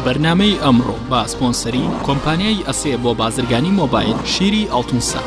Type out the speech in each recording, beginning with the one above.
بەرنامەی ئەمڕۆ با سپۆنسەری کۆمپانیای ئەسێ بۆ بازرگانی مۆبایل شیری ئەڵتونسا.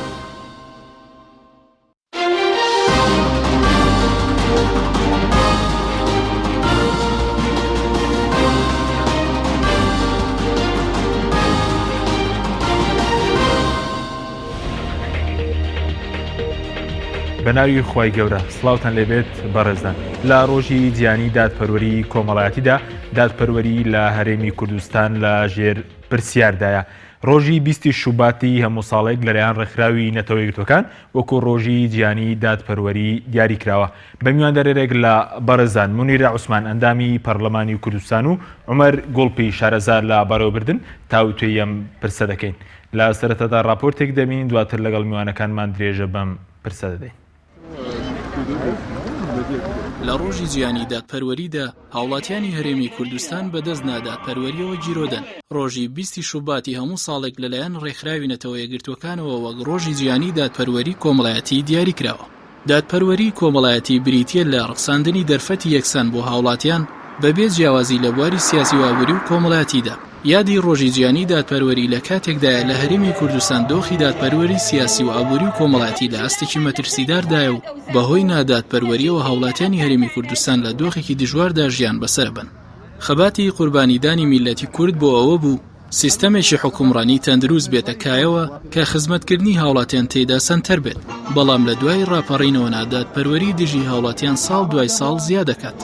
بەناوی خوای گەورە سڵاوتان لێبێت بەڕێزدان. لە ڕۆژی جیهانی دادپەروەری کۆمەڵایەتیدا دادپەروەری لە هەرێمی کوردستان لە ژێر پرسیاردایە. ڕۆژی 20 شوباتی هەموو ساڵێک لەلایەن ڕێکخراوی نەتەوە یەکگرتوەکان وەکو ڕۆژی جیهانی دادپەروەری دیاریکراوە. بە میواندەرێک لە بەڕێزان مونیرە عوسمان ئەندامی پەرلەمانی کوردستان و عومەر گوڵپی شارەزار لە بەڕێوەبردن تاوتوێیەم پرسە دەکەین. لە سەرەتادا راپۆرتێک دەبین، دواتر لەگەڵ میوانەکانمان درێژە بەم پرسە دەدەین. لە ڕۆژی جیهانی دادپەروەریدا هاوڵاتیانی هەرێمی کوردستان بەدەست نادادپەروەریەوە گیرۆدەن. ڕۆژی 20 شوباتی هەموو ساڵێک لەلایەن ڕێکخراوی نەتەوە یەکگرتوەکانەوە وەک ڕۆژی جیهانی دادپەروەری کۆمەڵایەتی دیاریکراوە. دادپەروەری کۆمەڵایەتی بریتیە لە ڕەخساندنی دەرفەتی یەکسان بۆ هاوڵاتیان بەبێ جیاوازی لە بواری سیاسی و ئابووری و کۆمەڵایەتیدا. یادی ڕۆژی جیهانی دادپەروەری لە کاتێکدایە لە هەرێمی کوردستان دۆخی دادپەروەری سیاسی و ئابووری و کۆمەڵایەتی لە ئاستێکی مەترسیداردایە و بەهۆی نادادپەروەریەوە هاوڵاتیانی هەرێمی کوردستان لە دۆخێکی دژواردا ژیان بەسەر بن. خەباتی قوربانیدانی میلەتی کورد بۆ ئەوە بوو سیستەمێکی حکومڕانی تەندروست بێتە کایەوە کە خزمەتکردنی هاوڵاتیان تێدا سەنتەر بێت. بەڵام لە دوای ڕاپەڕینەوە نادادپەروەری دژی هاوڵاتیان ساڵ دوای ساڵ زیاد دەکات.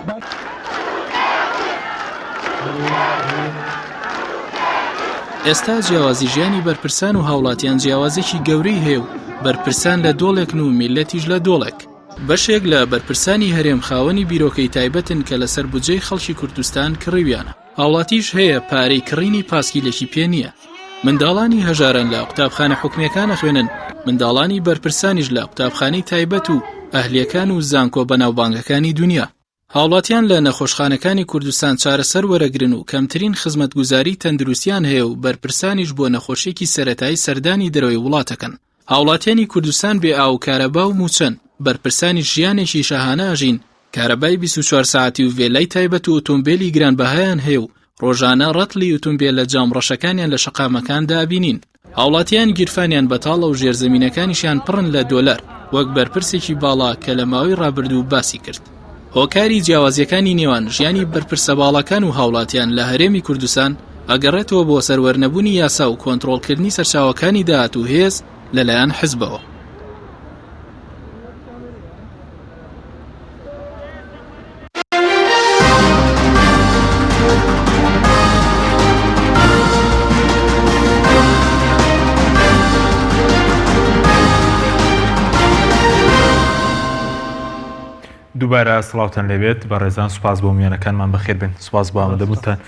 ئێستا جیاوازی ژیانی بەرپرسان و هاوڵاتیان جیاوازێکی گەورەی هەیە و بەرپرسان لە دۆڵێکن و میلەتیش لە دۆڵێک. بەشێک لە بەرپرسانی هەرێم خاوەنی بیرۆکەی تایبەتن کە لەسەر بودجەی خەڵکی کوردستان کڕیویانە. هاوڵاتیش هەیە پارەی کڕینی پاسکیلێکی پێ نییە. منداڵانی هەژارن لە قوتابخانە حکومیەکان خوێنن، منداڵانی بەرپرسانیش لە قوتابخانەی تایبەت و ئەهلیەکان و زانکۆ بەناوبانگەکانی دنیا. هاوڵاتیان لە نەخۆشخانەکانی کوردستان چارەسەر وەرەگرن و کەمترین خزمەتگوزاری تەندروستیان هەیە و بەرپرسانیش بۆ نەخۆشیێکی سەرەتایی سەردانی دەرەوەی وڵاتەکەن. هاوڵاتیانی کوردستان بێ ئاو کارەبا و موچەن، بەرپرسانی ژیانێکی شاهانە ئەژین، کارەبای 24 ساعتی و ڤێلای تایبەت و ئۆتۆمبیلی گرانبەهایان هەیە و ڕۆژانە ڕەتلی ئۆتۆمبیل لە جامڕەشەکانیان لە شەقامەکاندا بینین. هاوڵاتیان گیرفانیان بەتاڵە و ژێرزەمینەکانیشیان پڕن لە دۆلار وەک بەرپرسێکی باڵا کە لە ماوەی ڕابردوو باسی کرد. هۆکاری جیاوازیەکانی نێوان ژیانی بەرپرسە باڵەکان و هاوڵاتیان لە هەرێمی کوردستان ئەگەڕێتەوە بۆ سەروەرنەبوونی یاسا و کۆنتڕۆڵکردنی سەرچاوەکانی داهات و هێز لەلایەن حیزبەوە. دووبارە سڵاوتان لێبێت بەڕێزان، سوپاس بۆ میوانەکانمان بەخێر بن. سوپاس بۆ ئامادەبوونتان.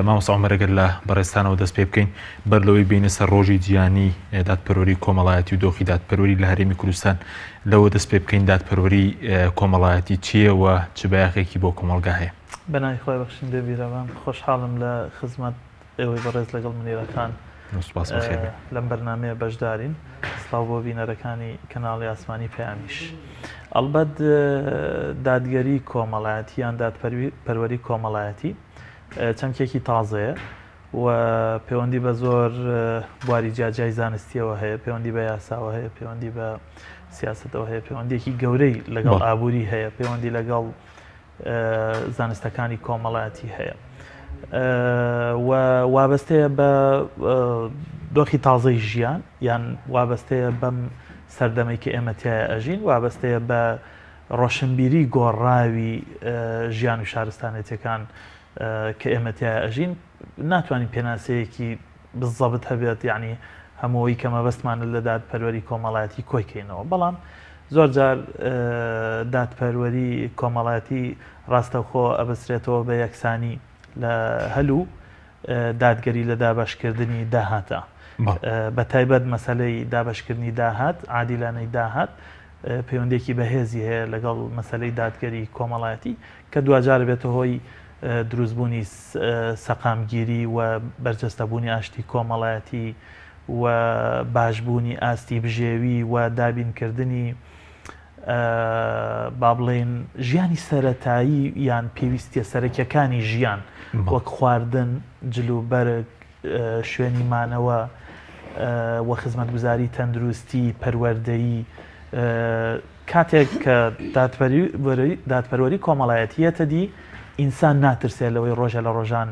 مامۆستا عومەرەگەر لە بەڕێستانەوە دەست پێ بکەین بەرلەوەی بینە سەر ڕۆژی جیهانی دادپەروەری کۆمەڵایەتی و دۆخی دادپەروەری لە هەرێمی کوردستان لەوە دەست پێ بکەین دادپەروەری کۆمەڵایەتی چییە و چ بەیاغێکی بۆ کۆمەڵگا هەیە. بەناوی خۆی بەخشین دەبیرەوەم خۆشحاڵم لە خزمەت ئێوەی بەڕێز لەگەڵ منێرەکان لەم بەرنامەیە بەشدارین. سڵاو بۆ بینەرەکانی کەناڵی ئاسمانی پەیامیش. ئەلبەت دادگەری کۆمەڵایەتی یان دادپەروەری کۆمەڵایەتی چەمکێکی تازەیە و پەیوەندی بە زۆر بواری جیاجای زانستیەوە هەیە، پەیوەندی بە یاساوە هەیە، پەیوەندی بە سیاسەتەوە هەیە، پەیوەندێکی گەورەی لەگەڵ ئابووری هەیە، پەیوەندی لەگەڵ زانستەکانی کۆمەڵایەتی هەیە و وابەستەیە بە دۆخی تازەی ژیان یان وابەستەیە بەم سەردەمەی کە ئێمە تایە ئەژین، وابەستەیە بە ڕۆشنبیری گۆڕاوی ژیان و شارستانێتەکان کە ئێمە تایە ئەژین. ناتوانین پێناسەیەکی بزەبت هەبێت، یعنی هەمووی کە مەبەستمانە لە دادپەروەری کۆمەڵایەتی کۆیکەینەوە. بەڵام زۆر جار دادپەروەری کۆمەڵایەتی ڕاستەوخۆ ئەبەسرێتەوە بە یەکسانی لە هەلوو دادگەری لە دابەشکردنی داهاتە. بە تایبەت مەسەلەی دابەشکردنی داهات، عادیلانەی داهات پەیوەندێکی بەهێزی هەیە لەگەڵ مەسەلەی دادگەری کۆمەڵایەتی کە دوجار بێتە هۆی دروستبوونی سەقامگیری و بەرجەستەبوونی ئاشتی کۆمەڵایەتی و باشبوونی ئاستی بژێوی و دابینکردنی با بڵێن ژیانی سەرەتایی یان پێویستیە سەرەکیەکانی ژیان وەک خواردن جلوبەرگ شوێنی مانەوە وە خزمەتگوزاری تەندروستی پەروەردەیی کاتێک کە دادپەروەری کۆمەڵایەتیەتە دی ئینسان ناترسێت لەوەی ڕۆژە لە ڕۆژان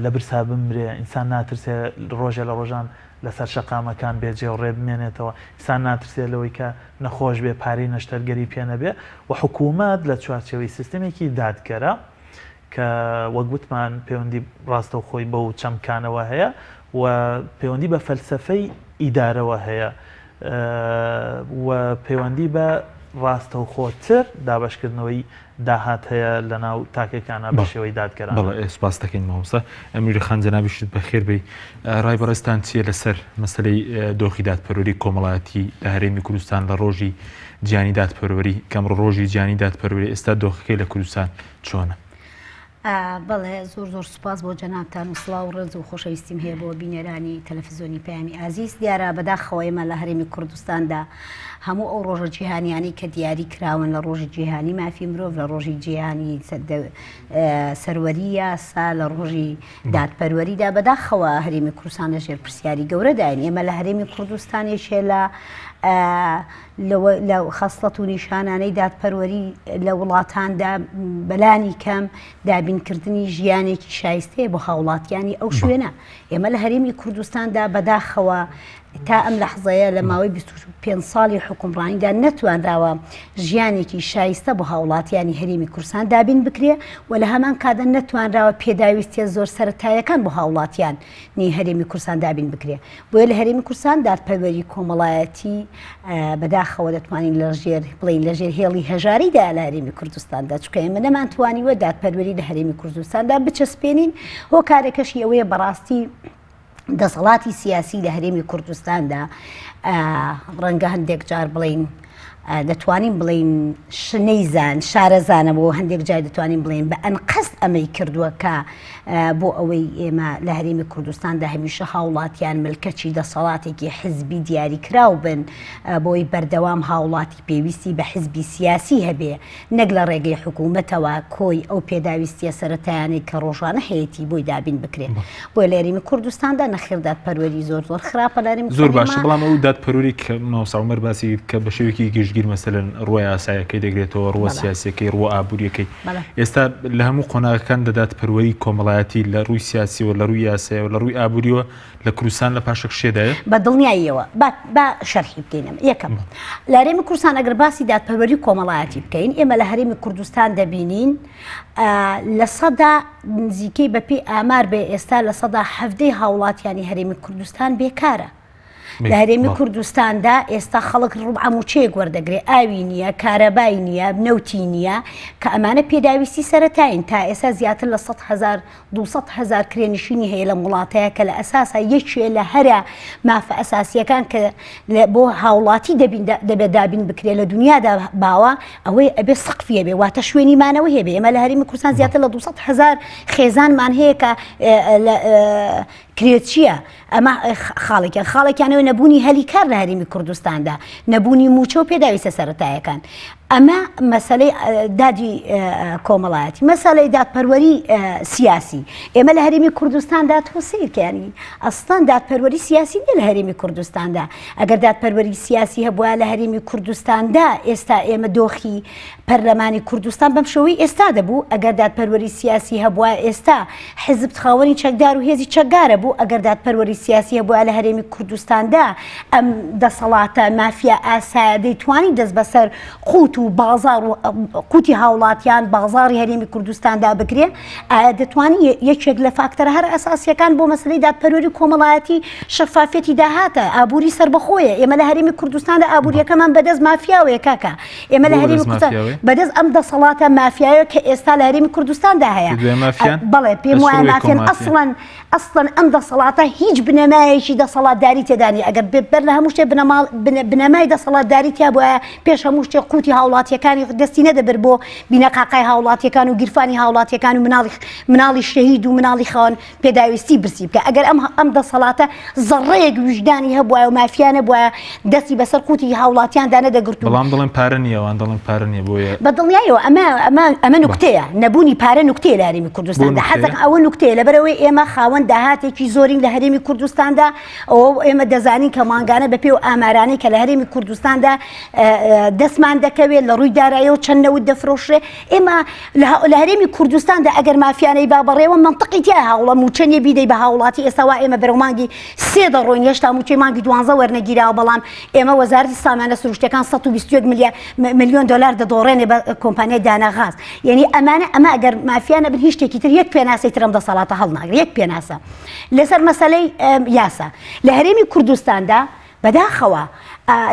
لە برسا بمرێ ئینسان ناترسێت ڕۆژە لە ڕۆژان لەسەر شەقامەکان بێجێ و ڕێ بمێنێتەوە ئینسان ناترسێت لەوەی کە نەخۆش بێ پارەی نەشتەرگەری پێنەبێ و حکوومەت لە چوارچێوەی سیستەمێکی دادگەرە کە وەک گوتمان پەیوەندی ڕاستە و خۆی بە و چەمکانەوە هەیە و پەیوەندی بە فەلسەفەی ئیدارەوە هەیە و پەیوەندی بە ڕاستە و خۆتر دابشکردنەوەی داهات هەیە لە ناو تاکەکانە بە شێوەی دادگەران. بەڵێ سپاس دەکەین مامۆستا. ئەمیری خان جەنابیشت بەخێر بێ ڕای بەڕێستان چییە لەسەر مەسەلەی دۆخی دادپەروەری کۆمەڵایەتی لە هەرێمی کوردستان لە ڕۆژی جیهانی دادپەروەری کەم ڕۆژی جیهانی دادپەروەری ئێستا دۆخەکەی لە کوردستان چۆنە؟ بەڵێ زۆر سوپاس بۆ جەنابتان و سڵاو و ڕێز و خۆشەویستیم هەیە بۆ بینەرانی تەلەڤیزیۆنی پەیامی ئازیز. دیارە بەداخەوە ئێمە لە هەرێمی کوردستاندا هەموو ئەو ڕۆژە جیهانیانی کە دیاری کراون لە ڕۆژی جیهانی مافی مرۆڤ لە ڕۆژی جیهانی سەروەری یاسا لە ڕۆژی دادپەروەریدا بەداخەوە هەرێمی کوردستان لەژێر پرسیاری گەورەداین. ئێمە لە هەرێمی کوردستانێشێ لە خەسڵەت و نیشانانەی دادپەروەری لە وڵاتاندا بەلانی کەم دابینکردنی ژیانێکی شایستەیە بۆ هاوڵاتیانی ئەو شوێنە. ئێمە لە هەرێمی کوردستاندا بەداخەوە تا ئەم لەحزەیە لە ماوەی 25 ساڵی حکومڕانیدا نەتوانراوە ژیانێکی شایستە بۆ هاوڵاتیانی هەرێمی کوردستان دابین بکرێ و لە هەمان کاتدا نەتوانراوە پێداویستیە زۆر سەرەتاییەکان بۆ هاوڵاتیان نی هەرێمی کوردستان دابین بکرێ. بۆیە لە هەرێمی کوردستان دادپەروەری کۆمەڵایەتی بەداخەوە دەتوانین لەژێر بڵین لەژێر هێڵی هەژاریدا لە هەرێمی کوردستاندا چکە ئێمە نەمانتوانیوە دادپەروەری لە هەرێمی کوردستاندا بچەسپێنین. هۆکارێکەشی ئەوەیە بەڕاستی دەسەڵاتی سیاسی لە هەرێمی کوردستاندا ڕەنگە هەندێک جار بڵین دەتوانین بڵین شنەیزان شارەزانە بۆ هەندێک جای دەتوانین بڵین بە ئەنقەست ئەمەی کردووە کە بۆ ئەوەی ئێمە لە هەرێمی کوردستاندا هەمیشە هاوڵاتیان ملکەچی دەسەڵاتێکی حزبی دیاری کراو بن بۆی بەردەوام هاوڵاتی پێویستی بە حزبی سیاسی هەبێ نەک لە ڕێگەی حکوومەتەوە کۆی ئەو پێداویستیە سەرەتایانەی کە ڕۆژانە هەیەی بۆی دابین بکرێن. بۆی لە هەرێمی کوردستاندا نەخێر دادپەروەری زۆر خراپە لە هەرێمی زۆر باشە بەڵام ئەو دادپەروەری کە مامۆستا عومەر باسی کە بە شێوەیەکی گشتگیر مەسەلەن ڕۆی ئاساییەکەی دەگرێتەوە ڕووە سیاسیەکەی ڕووە ئابوووریەکەی ئێستا لە هەموو قۆناغەکان دادپەروەری کۆمەڵایەتی لە ڕووی سیاسیەوە لە ڕووی یاساییەوە لە ڕووی ئابوووریەوە لە کوردستان لە پاشەک شێدایە بە دڵنیاییەوە با شەرحی بکەینم. یەکەم لە هەرێمی کوردستان ئەگەر باسی دادپەروەری کۆمەڵایەتی بکەین ئێمە لە هەرێمی کوردستان دەبینین لە سەدا نزیکەی بەپێی ئامار بێ ئێستا لە سەدا 17 هاوڵاتیانی هەرێمی کوردستان بێکارە. لە هەرێمی کوردستاندا ئێستا خەڵک ڕوبعەموچەیەک وەردەگرێ ئاوی نییە کارەبای نییە نەوتی نییە کە ئەمانە پێداویستی سەرەتاین تا ئێستا زیاتر لە 200,000 کرێنشینی هەیە لە وڵاتەیە کە لە ئەساسا یەکێ لە هەرە مافە ئەساسیەکان کە بۆ هاوڵاتی دەبێت دابین بکرێت لە دنیادا باوە ئەوەی ئەبێ سقفیە بێ واتە شوێنی مانەوە هەیە بێ. ئێمە لە هەرێمی کوردستان زیاتر لە 200,000 خێزانمان هەیە کە کرێت چییە؟ ئەمە خاڵێکیانەوە نەبوونی هەلی کار لە هەرێمی کوردستاندا نەبوونی موچە و پێداویستە سەرەتاییەکان. ئەمە مەسەلەی دادی کۆمەڵایەتی مەسەلەی دادپەروەری سیاسی ئێمە لە هەرێمی کوردستاندا تۆسیرکەیانی ئەستان دادپەروەری سیاسی لە هەرێمی کوردستاندا ئەگەر دادپەروەری سیاسی هەبووە لە هەرێمی کوردستاندا ئێستا ئێمە دۆخی پەرلەمانی کوردستان بەم شێوەی ئێستا دەبوو. ئەگەر دادپەروەری سیاسی هەبووە ئێستا حزب خاوەنی چەکدار و هێزی چەکدارە بوو. ئەگەر دادپەروەری سیاسی هەبووە لە هەرێمی کوردستاندا ئەم دەسەڵاتە مافیا ئاسایە دەیتوانی دەست بەسەر قوت و بازار و قوتی هاوڵاتیان بازاری هەرێمی کوردستاندا بکرێ دەتوانی یەکێک لە فاکتەرە هەر ئەساسیەکان بۆ مەسلەی دادپەروەری کۆمەڵایەتی شەفافێتی داهاتە ئابووری سربەخۆیە. ئێمە لە هەرێمی کوردستاندا ئابووریەکەمان بەدەست مافیاوەیە کاکە. ئێمە لە هەرێمی کوردستان بەدەست ئەم دەسەڵاتە مافیاوە کە ئێستا لە هەرێمی کوردستاندا هەیە. بەڵێ پێم وایە مافیان ئەسڵەن ئەم دەسەڵاتە هیچ بنەمایەکی دەسەڵاتداری تێدانی ئەگەر بەر لە هەموو شتێ بنەمای دەسەڵاتداری تیا بووە پێش هەموو شتێ قوتی هاوڵات هاوڵاتیەکانی دەستی نەدەبر بۆ بینەقاقای هاوڵاتیەکان و گیرفانی هاوڵاتیەکان و مناڵی شەهید و مناڵی خاوەن پێداویستی برسی بکە ئەگەر ئەم دەسەڵاتە زەڕەیەک وجدانی هەبووە و مافیانە بووە دەستی بەسەر قوتی هاوڵاتیاندا نەدەگرت و بەڵام دڵێن پارە نییەوان دڵێن پارە نییە بۆیە بە دڵنیایەوە ئەمە نوکتەیە نەبوونی پارە نوکتەیە لە هەرێمی کوردستاندا حەزەکەم ئەوە نوکتەیە لەبەرەوەی ئێمە خاوەن داهاتێکی زۆرین لە هەرێمی کوردستاندا ئەوە ئێمە دەزانین کە مانگانە بەپێ و ئامارانەی کە لە هەرێمی کوردستاندا دەستمان دەکەوێت لە ڕووی داراییەوە چەند نەوت دەفرۆشرێ ئێمە لە هەرێمی کوردستاندا ئەگەر مافیانەی با بەڕێوە منطقی تیا هەوڵە موچەنیە بیدەی بە هاوڵاتی ئێستاوا ئێمە بەرەو مانگی 3 دەڕۆین هێشتا موچەی مانگی 12 وەرنەگیراوە بەڵام ئێمە وەزارەتی سامانە سروشتەکان 121 ملیۆن دلار دەدۆڕێنێ بە کۆمپانیای داناغاز یعنی ئەمە ئەگەر مافیانە بن هیچ شتێکی تر یەک پێناسەی ترم دەسەڵاتە هەڵناگرێت یەک پێناسە لەسەر مەسەلەی یاسا لە هەرێمی کوردستاندا بەداخەوە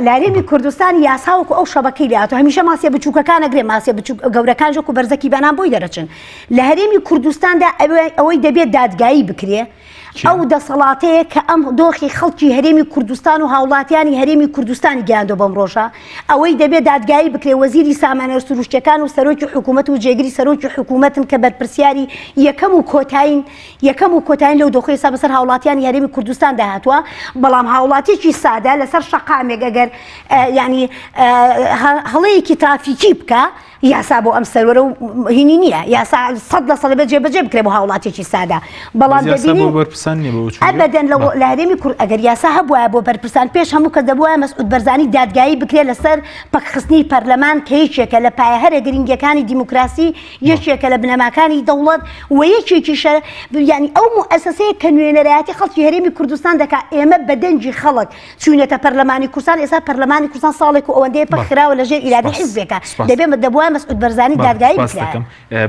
لە هەرێمی کوردستان یاساوەکو ئەو شەبەکەی لاتۆ هەمیشە ماسیە بچووکەکان ئەگرێ ماسیە گەورەکان ژۆک و بەرزەکی بەنام بۆی دەرەچن لە هەرێمی کوردستاندا ئەوەی دەبێت دادگایی بکرێ ئەو دەسەڵاتەیە کە ئەم دۆخی خەڵکی هەرێمی کوردستان و هاوڵاتیانی هەرێمی کوردستانی گەیاندۆ بەم ڕۆژە ئەوەی دەبێت دادگایی بکرێ وەزیری سامانە سروشتەکان و سەرۆکی حکوومەت و جێگیری سەرۆکی حکوومەتن کە بەرپرسیاری یەکەم و کۆتاین لەو دۆخی سا بەسەر هاوڵاتیانی هەرێمی کوردستان داهاتووە بەڵام هاوڵاتێکی سادە لەسەر شەقامێک ئەگەر ینی هەڵەیەکی ترافیکی بکە یاسا بۆ ئەم سەروەرە و هینی نییە یاسا 100% جێبەجێ بکرێ بۆ هاوڵاتێکی سادا بەڵام ئەبەدەن لە هەرێمی کورد ئەگەر یاسا هەبووە بۆ بەرپرسان پێش هەموو کە دەبووە مەسعود بەرزانی دادگایی بکرێت لەسەر پەکخستنی پەرلەمان کە یەکێکە لە پایەهەرە گرنگیەکانی دیموکراسی یەکێکە لە بنەماکانی دەوڵەت و یەکێکیشە ینی ئەو موئەسسەیە کە نوێنەرایەتی خەڵکی هەرێمی کوردستان دەکات ئێمە بەدەنجی خەڵک چوونەتە پەرلەمانی کوردستان ئێستا پەرلەمانی کوردستان ساڵێک و ئەوەندەیە پەخراوە لەژێر ئیرادەی حیزبێکە دەبێت دەبووە مەسعود بەرزانی دادگایی بکرێت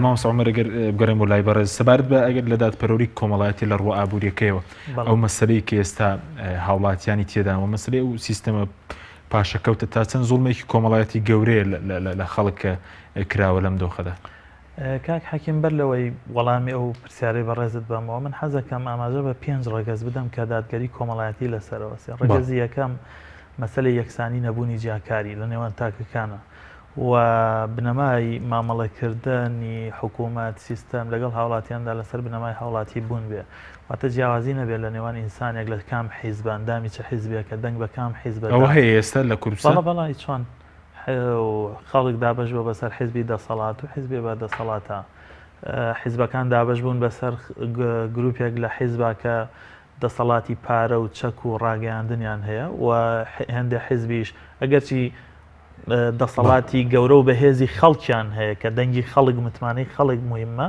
مامۆستا عومەر ئەگەر بگەڕێم بۆ لای بەڕێز سەبارەت بە ئەگەر لە دادپەروەری کۆمەڵایەتی لە ڕوو ئابوووریەکەیەوە ئەو مەسەلەی کە ئێستا هاوڵاتیانی تێداوە مەسەلەی و سیستەمە پاشەکەوتە تا چەند زوڵمێکی کۆمەڵایەتی گەورەیە لە خەڵک کراوە لەم دۆخەدا کاک حەکیم بەر لەوەی وەڵامی ئەو پرسیارەی بەڕێزت بەمەوە من حەزەکەم ئاماژە بە 5 ڕێگەز بدەم کە دادگەری کۆمەڵایەتی لەسەرەوە ڕێگەزی یەکەم مەسەلەی یەکسانی نەبوونی جیاکاری لە نێوان تاکەکانە و بنەمای مامەڵەکردنی حکوومەت سیستەم لەگەڵ هاوڵاتیاندا لەسەر بنەمای هاوڵاتی بوون بێ واتە جیاوازی نەبێت لە نێوان ئینسانێک لە کام حیزبان دامی چه حیزبێکە دەنگ بە کام حیزب ئەوە هەیە ئێستا لە کوردستان بەڵی چۆن خەڵک دابش بۆ بەسەر حیزبی دەسەڵات و حیزبێ بە دەسەڵاتە حیزبەکان دابش بوون بەسەر گروپێک لە حیزبا کە دەسەڵاتی پارە و چەک و ڕاگەیاندنیان هەیە و هەندێک حیزبیش ئەگەرچی دەسەڵاتی گەورە و بەهێزی خەڵکیان هەیە کە دەنگی خەڵک متمانەی خەڵک مهمە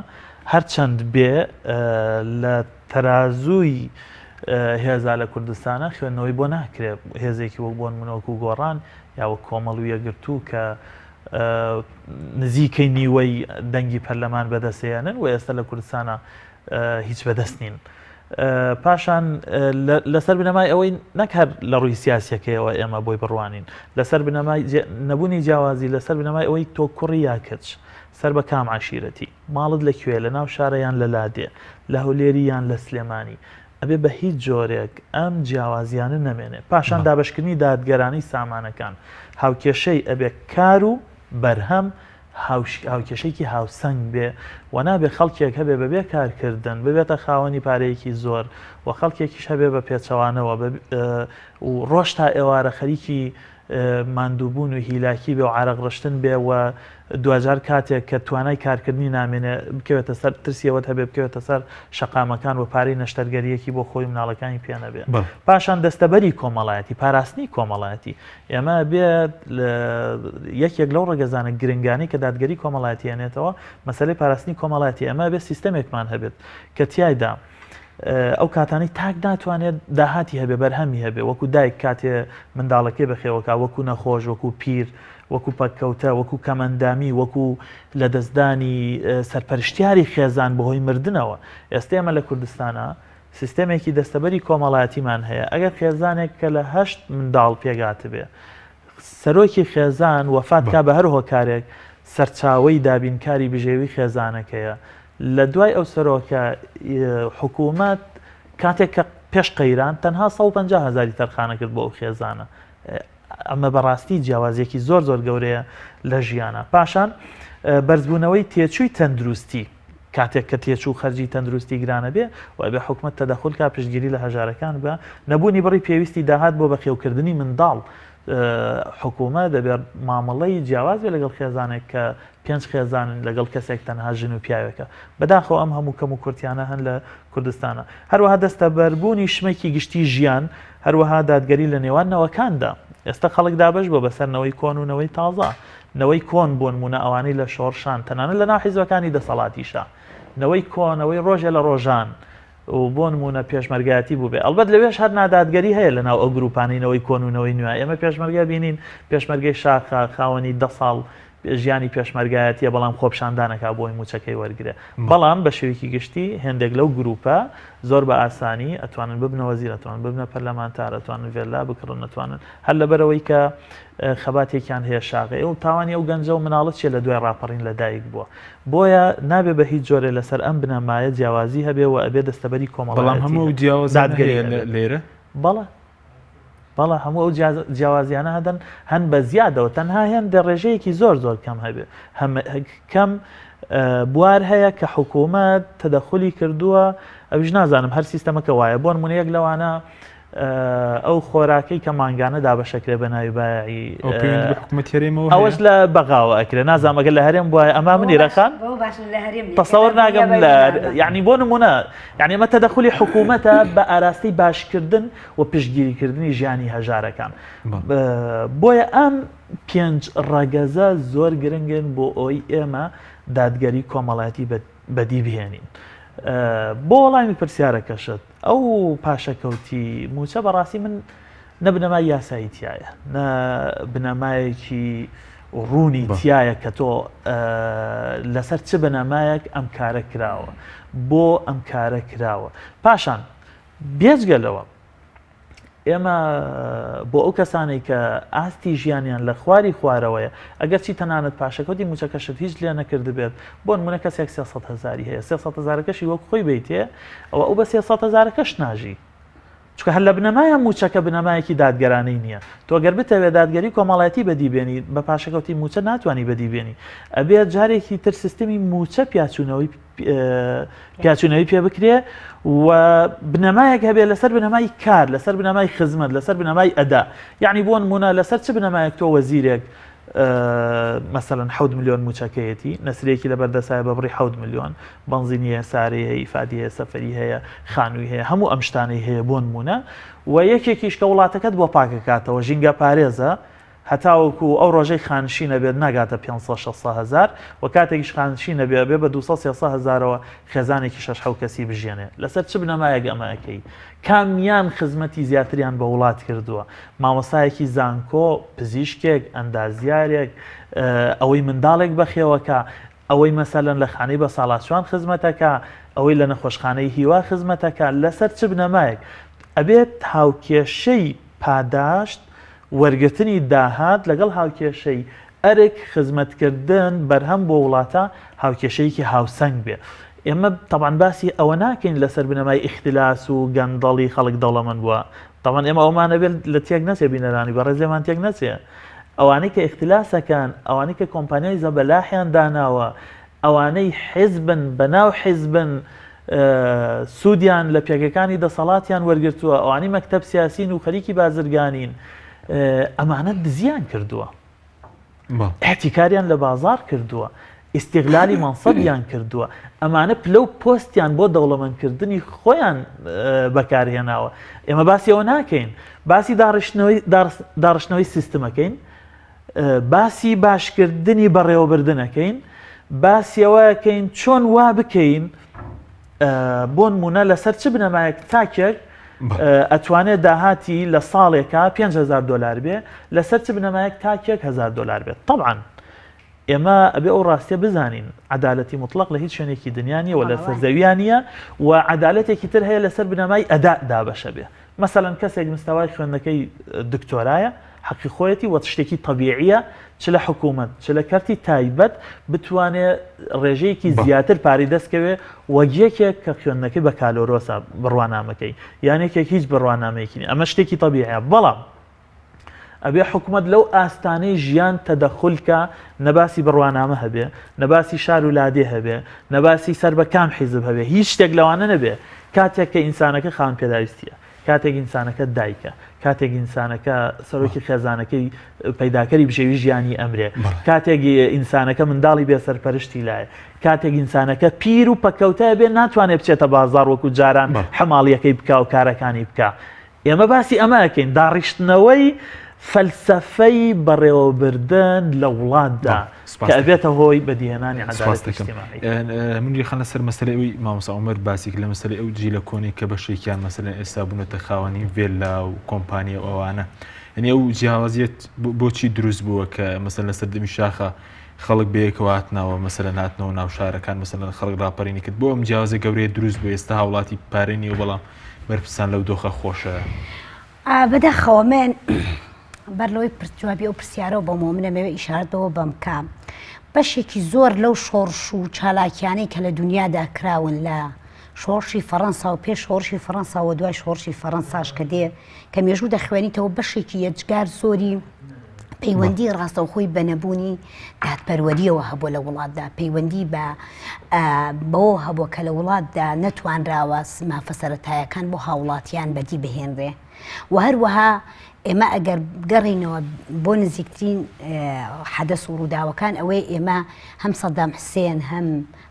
هەرچەند بێ لە تەرازووی هێزا لە کوردستانە خوێندنەوەی بۆ ناکرێت هێزێکی وەک بۆن منۆک و گۆڕان یاوە کۆمەڵ و یەگرتوو کە نزیکەی نیوەی دەنگی پەرلەمان بەدەستێنن و ئێستا لە کوردستانە هیچ بەدەست نین پاشان لەسەر بنەمای ئەوەی نەکار لە ڕووی سیاسەکەیەوە ئێمە بۆی بڕوانین لەسەر بنەمای نەبوونی جیاوازی لەسەر بنەمای ئەوەی تۆ کوڕی یا کچ سەر بە کام عشیرەتی ماڵت لەکوێ لە ناو شارەیان لە لادێ لە هەولێری یان لە سلێمانی ئەبێ بە هیچ جۆرێک ئەم جیاوازیانە نەمێنێ پاشان دابشکردنی دادگەرانی سامانەکان هاوکێشەی ئەبێ کار و بەرهەم هاوکێشێکی هاوسەنگ بێ و نابێ خەڵکێک هەبێ بەبێ کارکردن ببێتە خاوەنی پارەیەکی زۆر و خەڵکێکیش هەبێ بە پێچەوانەوە و ڕۆژ تا ئێوارە خەریکی ماندووبوون و هیلاکی بێ و عرەقڕشتن بێ و دوجار کاتێک کە توانای کارکردنی نامێنێ بکەوێتە سەر ترسیەوەت هەبێ بکەوێتە سەر شەقامەکان و پارەی نەشتەرگەریەکی بۆ خۆی مناڵەکانی پێنەبێ پاشان دەستەبەری کۆمەڵایەتی پاراستنی کۆمەڵایەتی ئێمە بێت یەکێک لەو ڕێگەزانە گرنگانی کە دادگەری کۆمەڵایەتی هێنێتەوە مەسەلەی پاراستنی کۆمەڵایەتی ئەمە بێ سیستەمێکمان هەبێت کە تیایدا ئەو کاتانی تاک ناتوانێت داهاتی هەبێ بەرهەمی هەبێ وەکو دایک کاتێ منداڵەکەی بەخێوەکە وەکو نەخۆش وەکو پیر وەکو پەککەوتە وەکو کەمەندامی وەکو لە دەستدانی سەرپەرشتیاری خێزان بەهۆی مردنەوە ئێستا ئێمە لە کوردستانە سیستەمێکی دەستەبەری کۆمەڵایەتیمان هەیە ئەگەر خێزانێک کە لە 8 منداڵ پێگات بێ سەرۆکی خێزان وەفات کا بە هەر هۆکارێک سەرچاوەی دابینکاری بژێوی خێزانەکەیە لە دوای ئەو سەرۆکە حکوومەت کاتێک کە پێش قەیران تەنها 150,000 تەرخانە کرد بۆ ئەو خێزانە ئەمە بەڕاستی جیاوازیەکی زۆر گەورەیە لە ژیانە. پاشان بەرزبوونەوەی تێچووی تەندروستی کاتێک کە تێچوو خەرجی تەندروستی گرانە بێ و بێ حکومەت تەدەخل کا پشتگیری لە هەژارەکان بە نەبوونی بڕی پێویستی داهات بۆ بەخێوکردنی منداڵ حکومە دەبێت مامەڵەی جیاواز بێ لەگەڵ خێزانێک کە 5 خێزانن لەگەڵ کەسێک تەنها ژن و پیاوێکە بەداخەوە ئەم هەموو کەم و کورتیانە هەن لە کوردستانە. هەروەها دەستە بەربوونی شمێکی گشتی ژیان هەروەها دادگەری لە نێوان نەوەکاندا. ئێستا خەڵک دابش بۆ بەسەرنەوەی کۆن و نەوەی تازە نەوەی کۆن بۆ نمونە ئەوانەی لە شۆڕشان تەنانەت لە ناو حیزبەکانی دەسەڵاتیشە نەوەی کۆنەوەی ڕۆژێ لە ڕۆژان و بۆ نمونە پێشمەرگایەتی بوو بێ ئەلبەت لەوێش هەر نادادگەری هەیە لە ناو ئەو گروپانینەوەی کۆن و نەوەی نوێ ئێمە پێشمەرگە بینین پێشمەرگەی شاخە خاوەنی 10 ساڵ ژیانی پێشمەرگایەتیە بەڵام خۆپشاندانەکە بۆی موچەکەی وەرگرێ بەڵام بە شێوەیەکی گشتی هێندێک لەو گروپە زۆر بە ئاسانی ئەتوانن ببنە وەزیر ئەتوانن ببنە پەرلەمانتار ئەتوانن ڤێلا بکڕن ئەتوانن هەر لەبەرەوەی کە خەباتێکیان هەیە شاغێ و تاوانی ئەو گەنجە و مناڵەت چێ لە دوای ڕاپەڕین لەدایک بووە بۆیە نابێ بە هیچ جۆرێ لەسەر ئەم بنەمایە جیاوازی هەبێ و ئەبێ دەستەبەری کۆمەڵایەتی بەڵام هەموو جیاوازدادگەری لێرە بەڵێ هەموو ئەو جیاوازیانە هەدەن هەن بە زیادەوە تەنها هێن دەڕێژەیەکی زۆر کەم هەبێ کەم بوار هەیە کە حکوومەت تەدەخلی کردووە ئەوش نازانم هەر سیستەمەکە وایە بۆ نمونە یەک لەوانە ئەو خۆراکەی کە مانگانە دابەشەکرێ بە ناوی بایعی ئەوەش لە بەغاوە ئەکرێ نازانم ئەگەر لە هەرێم وایە ئەما منی ڕەخان تەسەوەر ناگەم لە یعنی بۆ نمونە یعنی ئەمە تەدەخلی حکوومەتە بە ئاراستی باشکردن و پشتگیریکردنی ژیانی هەژارەکان بۆیە ئەم 5 ڕەگەزە زۆر گرنگن بۆ ئەوی ئێمە دادگەری کۆمەڵایەتی بەدی بهێنین. بۆ وەڵامی پرسیارەکەشت ئەو پاشەکەوتی موچە بەڕاستی من نە بنەمای یاسایی تایە نە بنەمایەکی ڕوونی تایە کە تۆ لەسەر چ بنەمایەک ئەم کارە کراوە بۆ ئەم کارە کراوە. پاشان بێجگەلەوە ئێمە بۆ ئەو کەسانەی کە ئاستی ژیانیان لە خواری خوارەوەیە ئەگەر چی تەنانەت پاشەکەوتی موچەکەشت هیچ لێ نەکرد بێت بۆ نمونە کەسێک 300,000 هەیە 300,000کەشی وەک خۆی بیتێ ئەوە ئەو بە 300,000کەش ناژی چکە هەر لە بنەمایە موچەکە بنەمایەکی دادگەرانەی نییە تۆ گەر بتەوێت دادگەری کۆمەڵایەتی بەدیبێنی بە پاشەکەوتی موچە ناتوانانی بەدیبێنی ئەبێت جارێکی تر سیستمی موچە پیاچوونەوەی پێ بکرێ و بنەمایەک هەبێت لەسەر بنەمای کار لەسەر بنەمای خزمەت لەسەر بنەمای ئەدا یعنی بۆ نمونە لەسەر چ بنەمایەک تۆ وەزیرێک مثلا 7 ملیۆن موچەکەیەتی نەسرێکی لە بەردەسایە بە بڕی 7 ملیۆن بنزینیە سارەیە ئیفادیە سەفەری هەیە خانووی هەیە هەموو ئەم شتانەی هەیە بۆ نمونە و یەکێکیش کە وڵاتەکەت بۆ پاکەکاتەوە ژینگە پارێزە هەتاوەکو ئەو ڕۆژەی خانشینە بێت ناگاتە 500-600,000 و کاتێکیش خانشینە بێ بە 200-300,000ەوە خێزانێکی 6 کەسی بژێنێ لەسەر چ بنەمایەک ئەمەکەی کامیان خزمەتی زیاتریان بە وڵات کردووە مامۆسایەکی زانکۆ پزیشکێک ئەندازیارێک ئەوەی منداڵێک بەخێوەکە ئەوەی مەسەلەن لە خانەی بە ساڵاتچوان خزمەتەکە ئەوەی لە نەخۆشخانەی هیوا خزمەتەکە لەسەر چ بنەمایەک ئەبێت هاوکێشەی پاداشت وەرگرتنی داهات لەگەڵ هاوکێشەی ئەرک خزمەتکردن بەرهەم بۆ وڵاتە هاوکێشەیەکی هاوسەنگ بێ ئێمە طبعاً باسی ئەوە ناکەین لەسەر بنەمای ئیختلاس و گەندەڵی خەڵک دەوڵەمەند بووە طبعاً ئێمە ئەومانە بێت لە تێک نەچێ بینەرانی بەڕێز لێمان تێک نەچێ ئەوانەی کە ئیختلاسەکان ئەوانەی کە کۆمپانیای زەبەلاحیان داناوە ئەوانەی حیزبن بەناو حیزبن سوودیان لە پێکەکانی دەسەڵاتیان وەرگرتووە ئەوانی مەکتەب سیاسین و خەریکی بازرگانین ئەمانە دزیان کردووە احتیکاریان لە بازار کردووە ئیستیغلالی مەنسەبیان کردووە ئەمانە پلە و پۆستیان بۆ دەوڵەمەندکردنی خۆیان بەکارهێناوە ئێمە باسی ئەوە ناکەین باسی داڕشتنەوەی سیستمەکەین باسی باشکردنی بەڕێوەبردنەکەین باسی ئەوەکەین چۆن وا بکەین بۆ نمونە لەسەر چ بنەمایەک تاکێک ئەتوانێت داهاتی لە ساڵێکە $5,000 بێ لەسەر چ بنەمایەک تاکێک $1,000 بێت طبعاً ئێمە ئەبێ ئەو ڕاستیە بزانین عەدالەتی مطلق لە هیچ شوێنێکی دنیانیە و لەسەر زەویانە و عەدالەتێکی تر هەیە لەسەر بنەمای ئەدا دابەشە بێ مثلەن کەسێک مستەوای خوێندنەکەی دکتۆرایە حەقی خۆیەتی وە شتێکی طبیعیە چ لە حکوومەت چ لە کەرتی تایبەت بتوانێت ڕێژەیەکی زیاتر پاری دەستکەوێ وەگیەکێک کە خوێندنەکەی بە کالۆرۆسە بڕوانامەکەی یانێکێک هیچ بڕوانامەیەکی ئەمە شتێکی طبیعیە بەڵام ئەبێ حکوومەت لەو ئاستانەی ژیان تەدەخولکە نەباسی بڕوانامە هەبێ نەباسی شار و لادێ هەبێ نەباسی سەر بە کام حیزب هەبێ هیچ شتێک لەوانە نەبێ کاتێک کە ئینسانەکە خاوەن پێداویستیە کاتێک ئینسانەکە دایکە کاتێک ئینسانەکە سەرۆکی خێزانەکەی پەیداکەری بژێوی ژیانی ئەمرێ کاتێک ئینسانەکە منداڵی بێسەرپەرشتی لایە کاتێک ئینسانەکە پیر و پەکەوتە بێ ناتوانێت بچێتە بازار وەکو جاران حەماڵیەکەی بکە و کارەکانی بکە ئێمە باسی ئەمەکەین داڕیشتنەوەی فەلسەفەی بەڕێوەبردن لە وڵاتدا کە ئەبێتە هۆی بەدیهێنانی عەدالەتی اجتیماعی. منی خەنە سەر مەسەلەی ئەوی مامۆستا عومەر باسێک لە مەسەلەی ئەو جیلە کۆنی کە بەشێکیان مەسەلەن ئێستا بوونەتە خاوەنی ڤێلا و کۆمپانیا ئەوانە یعنی ئەو جیاوازیەت بۆچی دروست بووە کە مەسەلەن لە سەردەمی شاخە خەڵک بەیەکەوە هاتنەوە مەسەلەن هاتنەوە ناو شارەکان مەسەلەن خەڵک ڕاپەڕینی کرد بۆ ئەم جیاوازە گەورەیە دروست بوو ئێستا هاوڵاتی پارێنی و بەڵام بەرپرسان لەو دۆخە خۆشە بەداخەوە من بەرلەوەی جوابی ئەو پرسیارەوە بۆ منەمەوێ ئیشارەت بەوە بەم کام بەشێکی زۆر لەو شۆڕش و چالاکیانەی کە لە دنیادا کراون لە شۆڕشی فەڕەنسا و پێش شۆڕشی فەڕەنسا و دوای شۆڕشی فەڕەنساش کە دێ کە مێژوو دەخوێنیتەوە بەشێکی یەجگار زۆری پەیوەندی ڕاستەوخۆی بەنەبوونی دادپەروەریەوە هەبووە لە وڵاتدا پەیوەندی بەوە هەبووە کە لە وڵاتدا نەتوانراوە مافە سەرەتایەکان بۆ هاوڵاتیان بەدی بهێنرێ و هەروەها ئێمە ئەگەر گەڕینەوە بۆ نزیکترین حەدەس و ڕووداوەکان ئەوەی ئێمە هەم سەدام حوسێن هەم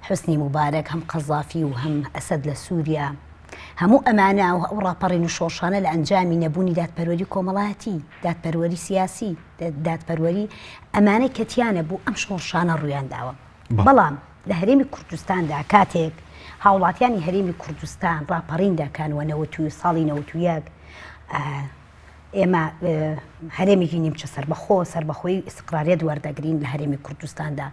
حوسنی موبارەک هەم قەزافی و هەم ئەسەد لە سووریا هەموو ئەمانە و ئەو ڕاپەڕین و شۆڕشانە لە ئەنجامی نەبوونی دادپەروەری کۆمەڵایەتی دادپەروەری سیاسی دادپەروەری ئەمانەی کەتیانە بوو ئەم شۆڕشانە ڕوویان داوە بەڵام لە هەرێمی کوردستاندا کاتێک هاوڵاتیانی هەرێمی کوردستان ڕاپەڕین دەکانوە ساڵی 91 ئێمە هەرێمێکی نیمچە سەربەخۆی ئیسقراریەت وەردەگرین لە هەرێمی کوردستاندا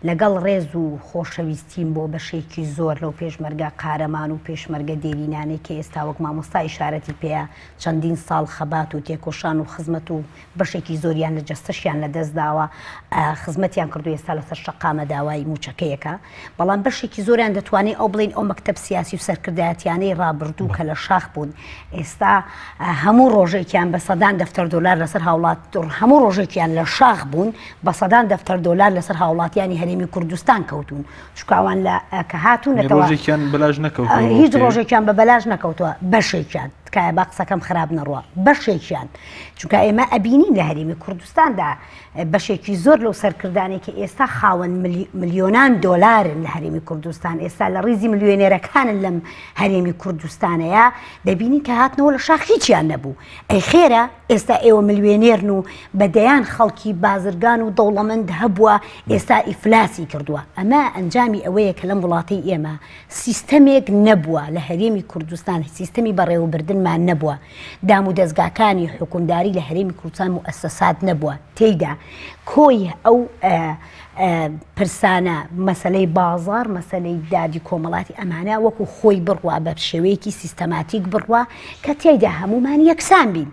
لەگەڵ ڕێز و خۆشەویستیم بۆ بەشێکی زۆر لەو پێشمەرگە قارەمان و پێشمەرگە دێرینانەی کە ئێستا وەک مامۆستا ئیشارەتی پێەیە چەندین ساڵ خەبات و تێکۆشان و خزمەت و بەشێکی زۆریان لە جەستەشیان لەدەستداوە خزمەتیان کردو ئێستا لەسەر شەقامە داوای موچەکەیەکە بەڵام بەشێکی زۆریان دەتوانێت ئەو بڵین ئەو مەکتەب سیاسی و سەرکردایەتیانەی ڕابردوو کە لە شاخ بوون ئێستا هەموو ڕۆژێکیان بە سەدان دەفتەر دۆلار لەسەر هاوڵات هەموو ڕۆژێکیان لە شاخ بوون بە سەدان دەفتەر دۆلار لەسەر هاوڵاتیانی هەرێمی کوردستان کەوتون چکاوان لە کە هاتوونەتەوە هیچ ڕۆژێکیان بە بەلاژ نەکەوتووە بەشێکیان تکایە با قسەکەم خراپ نەڕوە بەشێکیان چونکە ئێمە ئەبینین لە هەرێمی کوردستاندا بەشێکی زۆر لەو سەرکردانێکی ئێستا خاوەن ملیۆنان دۆلارن لە هەرێمی کوردستان ئێستا لە ڕیزی ملیۆنێرەکانن لەم هەرێمی کوردستانەیە دەبینین کە هاتنەوە لە شاخ هیچیان نەبوو ئەی خێرە ئێستا ئێوە ملیۆنێرن و بەدەیان خەڵکی بازرگان و دەوڵەمەند هەبووە ئێستا ئیفلاسی کردووە ئەمە ئەنجامی ئەوەیە کە لەم وڵاتی ئێمە سیستەمێک نەبووە لە هەرێمی کوردستان سیستەمی بەڕێوەبردنمان نەبووە دام و دەستگاکانی حکومداری لە هەرێمی کوردستان موسسات نەبووە تێیدا کۆی ئەو پرسانە مەسەلەی بازار مەسەلەی دادی کۆمەڵاتی ئەمانە وەکو خۆی بڕوا بە شێوەیەکی سیستەماتیک بڕوا کە تێیدا هەمومان یەکسان بین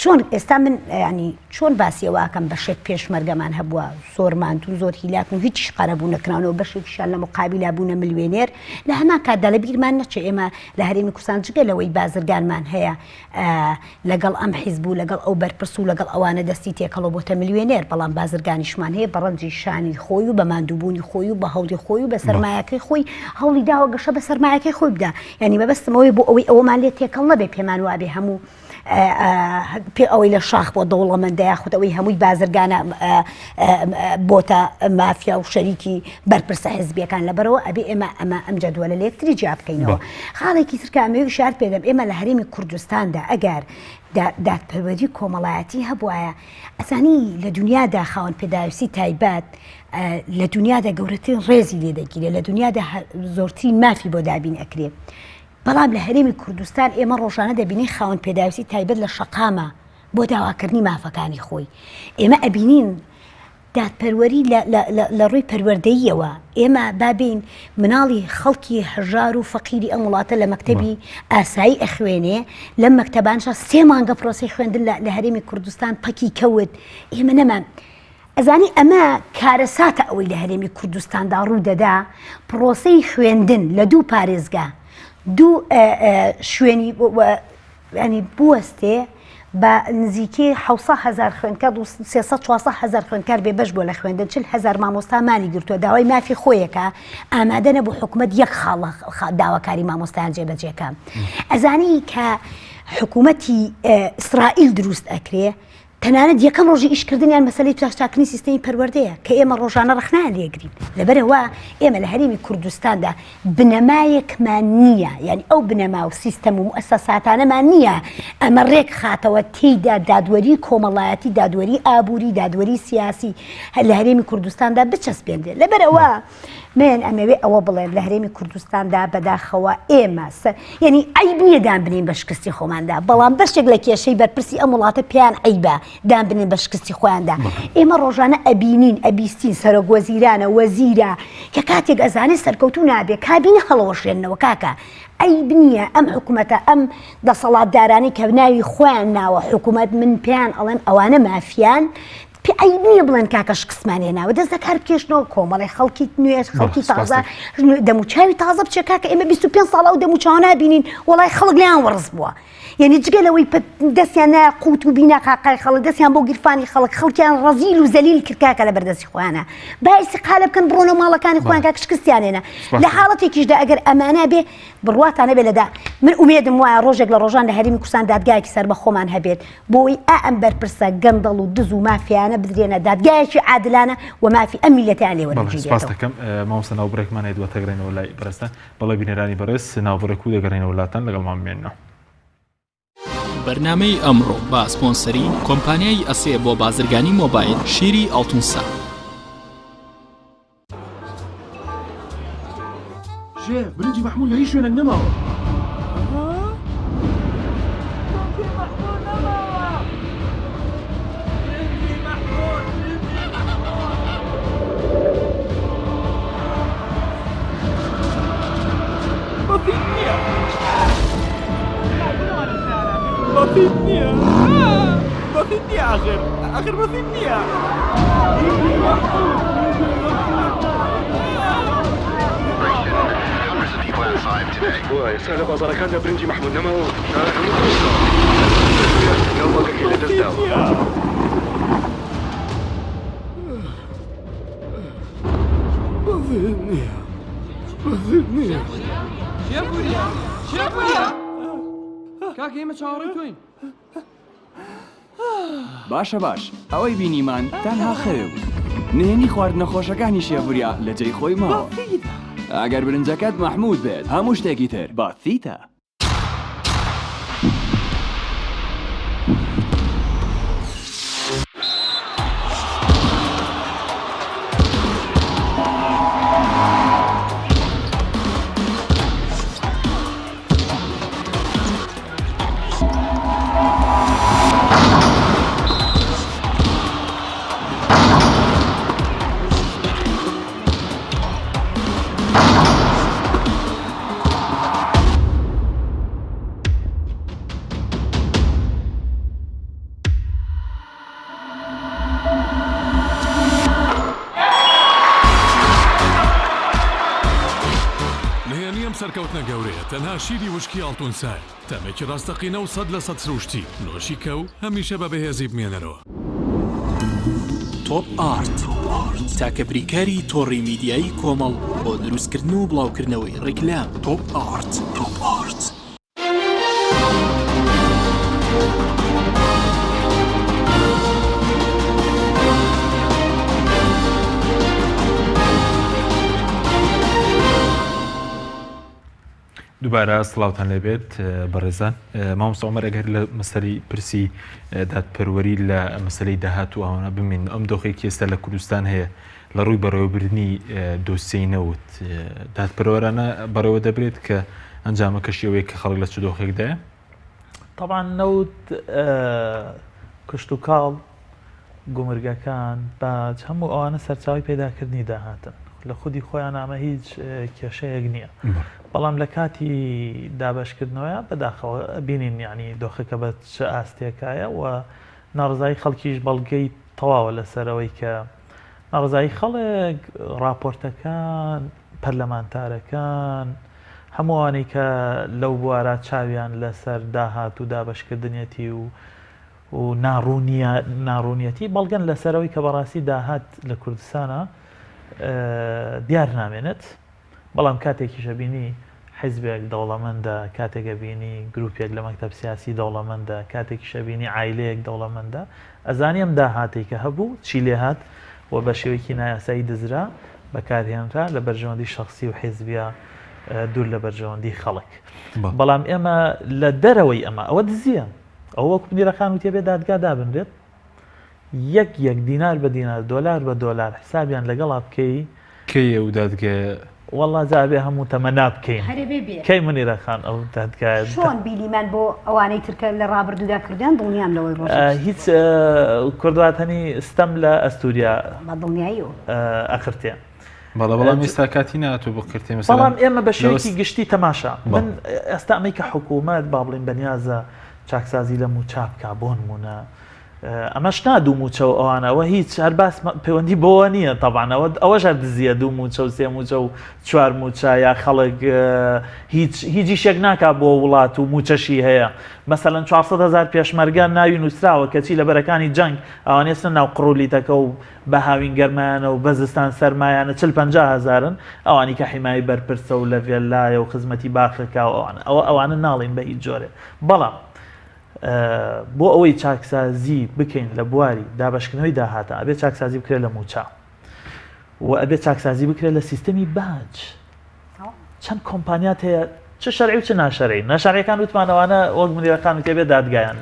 چۆن ئێستا من ینی چۆن باسیەوەکەم بەشێک پێشمەرگەمان هەبووە زۆر ماندوو زۆر هیلاک و هیچ قەرەبوو نەکراونەوە بەشێکیشان لە مقابلا بوونە ملیۆنێر لە هەمان کاتدا لە بیرمان نەچێ ئێمە لە هەرێمی کوردستان جگەلەوەی بازرگانمان هەیە لەگەڵ ئەم حیزب و لەگەڵ ئەو بەرپرس و لەگەڵ ئەوانە دەستی تێکەڵەوە بۆتە ملیۆنێر بەڵام بازرگانیشمان هەیە بە ڕەنجی شانی خۆی و بە ماندووبوونی خۆی و بە هەوڵی خۆی و بە سەرمایەکەی خۆی هەوڵی داوە گەشە بە سەرمایەکەی خۆی بدا ینی بەبەستمەوەی بۆ ئەوەی ئەوەمان لێ تێکەڵ نەبێ پێمان وابێ هەموو پێ ئەوەی لە شاخ بۆ دەوڵەمەندە یاخود ئەوەی هەمووی بازرگانە بۆتە مافیا و شەریکی بەرپرسە حیزبیەکان لەبەرەوە ئەبێ ئێمە ئەم جەدوەلە لە یەکتری جیا بکەینەوە خاڵێکی ترکە ئەمەوێ شار پێدەم ئێمە لە هەرێمی کوردستاندا ئەگەر دادپەروەری کۆمەڵایەتی هەبوایە ئەزانی لە دنیادا خاوەن پێداویستی تایبەت لە دنیادا گەورەترین ڕێزی لێ دەگیرێت لە دنیادا زۆرترین مافی بۆ دابین ئەکرێت بەڵام لە هەرێمی کوردستان ئێمە ڕۆژانە دەبینین خاوەن پێداویستی تایبەت لە شەقامە بۆ داواکردنی مافەکانی خۆی ئێمە ئەبینین دادپەروەری لە ڕووی پەروەردەییەوە ئێمە بابین مناڵی خەڵکی هەژار و فەقیری ئەم وڵاتە لە مەکتەبی ئاسایی ئەخوێنێ لەم مەکتەبانشە 3 مانگە پرۆسەی خوێندن لە هەرێمی کوردستان پەکی کەوت ئێمە نەمان ئەزانی ئەمە کارەساتە ئەوەی لە هەرێمی کوردستاندا ڕوو دەدا پرۆسەی خوێندن لە 2 پارێزگا 2 شوێنی ینی بوەستێ بە نزیکی 700,000 خوێندکار 300-400,000 خوێندکار بێبەش بۆ لە خوێندن 40,000 مامۆستامانی گرتووە داوای مافی خۆیەکە ئامادە نەبوو حکوومەت یەک داواکاری مامۆستایان جێبەجێکە ئەزانی کە حکوومەتی ئیسرائیل دروست ئەکرێ تەنانەت یەکەم ڕۆژی ئیشکردنیان مەسەلەی چاکردنی سیستەمی پەروەردەیە کە ئێمە ڕۆژانە ڕخنان لێگرین لەبەرەوە ئێمە لە هەرێمی کوردستاندا بنەمایەکمان نییە یعنی ئەو بنەما و سیستەم و مؤسساتانەمان نییە ئەمە ڕێک خاتەوە تێیدا دادوەری کۆمەڵایەتی دادوەری ئابووری دادوەری سیاسی لە هەرێمی کوردستاندا بچەسپێنرێت لەبەرەوە من ئەمەوێ ئەوە بڵێن لە هەرێمی کوردستاندا بەداخەوە ئێمە ینی عیب نییە دان بنین بە شکستی خۆماندا بەڵام بەشێک لە کێشەی بەرپرسی ئەم وڵاتە پێیان عیبە دان بنین بە شکستی خۆیاندا ئێمە ڕۆژانە ئەبینین ئەبیستین سەرۆک وەزیرانە وەزیرە کە کاتێک ئەزانێ سەرکەوتو نابێ کابینە هەڵەوەشێننەوە کاکە عیب نییە ئەم حکوومەتە ئەم دەسەڵاتدارانی کە ناوی خۆیان ناوە حکوومەت من پێیان ئەڵێم ئەوانە مافیان عیب نییە بڵێن کاکە شکستمان هێناوە دەست دەکار بکێشنەوە کۆمەڵی خەڵکی نوێ خەڵکی تازە دەموچاوی تازە بچێ کاکە ئێمە 25 ساڵە و دەموچاو نابینین وڵای خەڵک لیان وەرز بووە یعنی جگەلەوەی دەستیان نایە قوت و بینا قاقای خەڵک دەستیان بۆ گیرفانی خەڵکیان ڕەزیل و زەلیل کرد کاکە لە بەردەستی خۆیانە با ئیستیقالە بکەن بڕۆنە ماڵەکانی خۆیان کاکە شکستیان هێنا لە حاڵەتێکیشدا ئەگەر ئەمانە بێ بڕواتانە بێ لەدا من ئومێدم وایە ڕۆژێک لە ڕۆژان لە هەرێمی کوردستان دادگایەکی سەر بە خۆمان هەبێت بۆی ئەم بەرپرسە گەندەڵ و دز و مافیانە بدرێنە دادگایەکی عادلانە و مافی ئەم میلەتیان لێوەربگیرێتەوە. سپاس دەکەم مامۆستا ناوبڕێکمان دووە تەگرێنەوە لای بەرزتان بەڵێ بینەرانی بەرز ناوبڕێک و دەگەڕێنەوە وڵاتان لەگەڵمان بمێنەوە. بەرنامەی ئەمڕۆ با سپۆنسەری کۆمپانیای ئەسێ بۆ بازرگانی مۆبایل شیری ئەڵتونسا. شێ برنجی مەحموود لە هیچ شوێنێک نەماوە. بسيط نية بسيط نية آخر بسيط نية وای سهل بازارەکان لە برنجی مەحموود نەماوە نەوەکەکەی لە دەستداوە بەزید نییە بەزید نییە شێبووریە کاکە ئێمە چاوەڕێی تۆین باشە باش ئەوەی بینیمان تەنها خەوێ بوو نهێنی خواردنە خۆشەکانی شێبوریا لە جێی خۆی ماوە ئەگەر برنجەکەت مەحموود بێت هەموو شتێکی تر باسیتە سەرکەوتنە گەورەیە تەنها شیری وشکی ئەڵتونسای تەمێکی ڕاستەقینە و 100% سروشتی نۆشی کەو هەمیشە بە بەهێزی بمێنەرەوە. تۆپ ئارت تاکە بریکاری تۆڕی میدیایی کۆمەڵ بۆ دروستکردن و بڵاوکردنەوەی ڕیکلام. تۆپ ئارت. دووبارە سڵاوتان لێبێت بەڕێزان مامۆستا عومەر ئەگەر لە مەسەری پرسی دادپەروەری لە مەسەلەی داهاتوو ئەوانە بمین ئەم دۆخێکی ئێستا لە کوردستان هەیە لە ڕووی بەڕێوەبردننی دۆسیەی نەوت دادپەروەرانە بەڕێوە دەبرێت کە ئەنجامەکە شێوەیە کە خەڵک لە چ دۆخێکدایە طبعا نەوت کشت و کاڵ گومرگەکان باج هەموو ئەوانە سەرچاوی پێداکردنی داهاتن لە خودی خۆیان ئامە هیچ کێشەیەک نییە بەڵام لە کاتی دابشکردنەوەیە بەداخەوە بینین ینی دۆخەکە بە چه ئاستێکایە و ناڕزایی خەڵکیش بەڵگەی تەواوە لەسەرەوەی کە ناڕزایی خەڵک راپۆرتەکان پەرلەمانتارەکان هەمووانەی کە لەو بوارە چاویان لەسەر داهات و دابشکردنیەتی و و ناڕوونیەتی بەڵگەن لەسەرەوەی کە بەڕاستی داهات لە کوردستانە دیار نامێنێت بەڵام کاتێکیشە بینی حیزبێک دەوڵەمەندە کاتێکە بینی گروپێک لە مەکتەب سیاسی دەوڵەمەندە کاتێکیشە بینی عایلەیەک دەوڵەمەندە ئەزانی ئەم داهاتی کە هەبوو چی لێ هات و بە شێوەیەکی نایاسایی دزرا بەکارهێنرا لە بەرژەوەندی شخصی و حیزبیە دوور لە بەرژەوەندی خەڵک بەڵام ئێمە لە دەرەوەی ئەمە ئەوە دزیە ئەو وەکو بنیرەخان و تێبێ دادگا دابنرێت یەک دینار بە دینار دۆلار بە دۆلار حسابیان لەگەڵا بکەی کەیە و دادگە والله زابێ هەموو تەمەنا بکەین کەی منیرەخان ئەو دادگایە چۆن بیلیمان بۆ ئەوانەی ترکە لە ڕابردوودا کردیان دڵنیام لەوەی ڕۆژ هیچ کوردواتەنی ستەم لە ئەستوریا بە دڵنیاییەوە ئەخرتێ بەڵام ئێستا کاتی ناتوە بۆ کردێ بەڵام ئێمە بە شێوەیەکی گشتی تەماشا من ئێستا ئەمەی کە حکوومەت با بڵێن بەنیازە چاکسازی لە موچا بکا بۆ نمونە ئەمەش نادوو موچە و ئەوانەوە هیچ هەر باس پەیوەندی بۆوە نییە تەبانەوە ئەوەش هەر دزیە دوو موچە و سێ موچە و چوار موچە یا خەڵک هیچی شێک ناکا بۆ وڵات و موچەشی هەیە مەسەلەن 400,000 پێشمەرگە ناوی نووسراوە کەچی لە بەرەکانی جەنگ ئەوانێستن ناو قڕولیتەکە و بە هاوین گەرمایانە و بەزستان سەرمایانە 40-50,000 ئەوانی کە حیمایی بەرپرسە و لە ڤێلایە و خزمەتی باخەکە ئەوانە ناڵین بە هیچ جۆرێ بەڵام بۆ ئەوەی چاکسازی بکەین لە بواری دابشکردنەوەی داهاتە ئەبێ چاکسازی بکرێت لە موچە و ئەبێ چاکسازی بکرێت لە سیستەمی باج چەند کۆمپانیات هەیە چه شەرعی و چه ناشەرعی ناشەرعیەکان وتمانەوانە وەک منیرەخان وتێ بێ دادگایان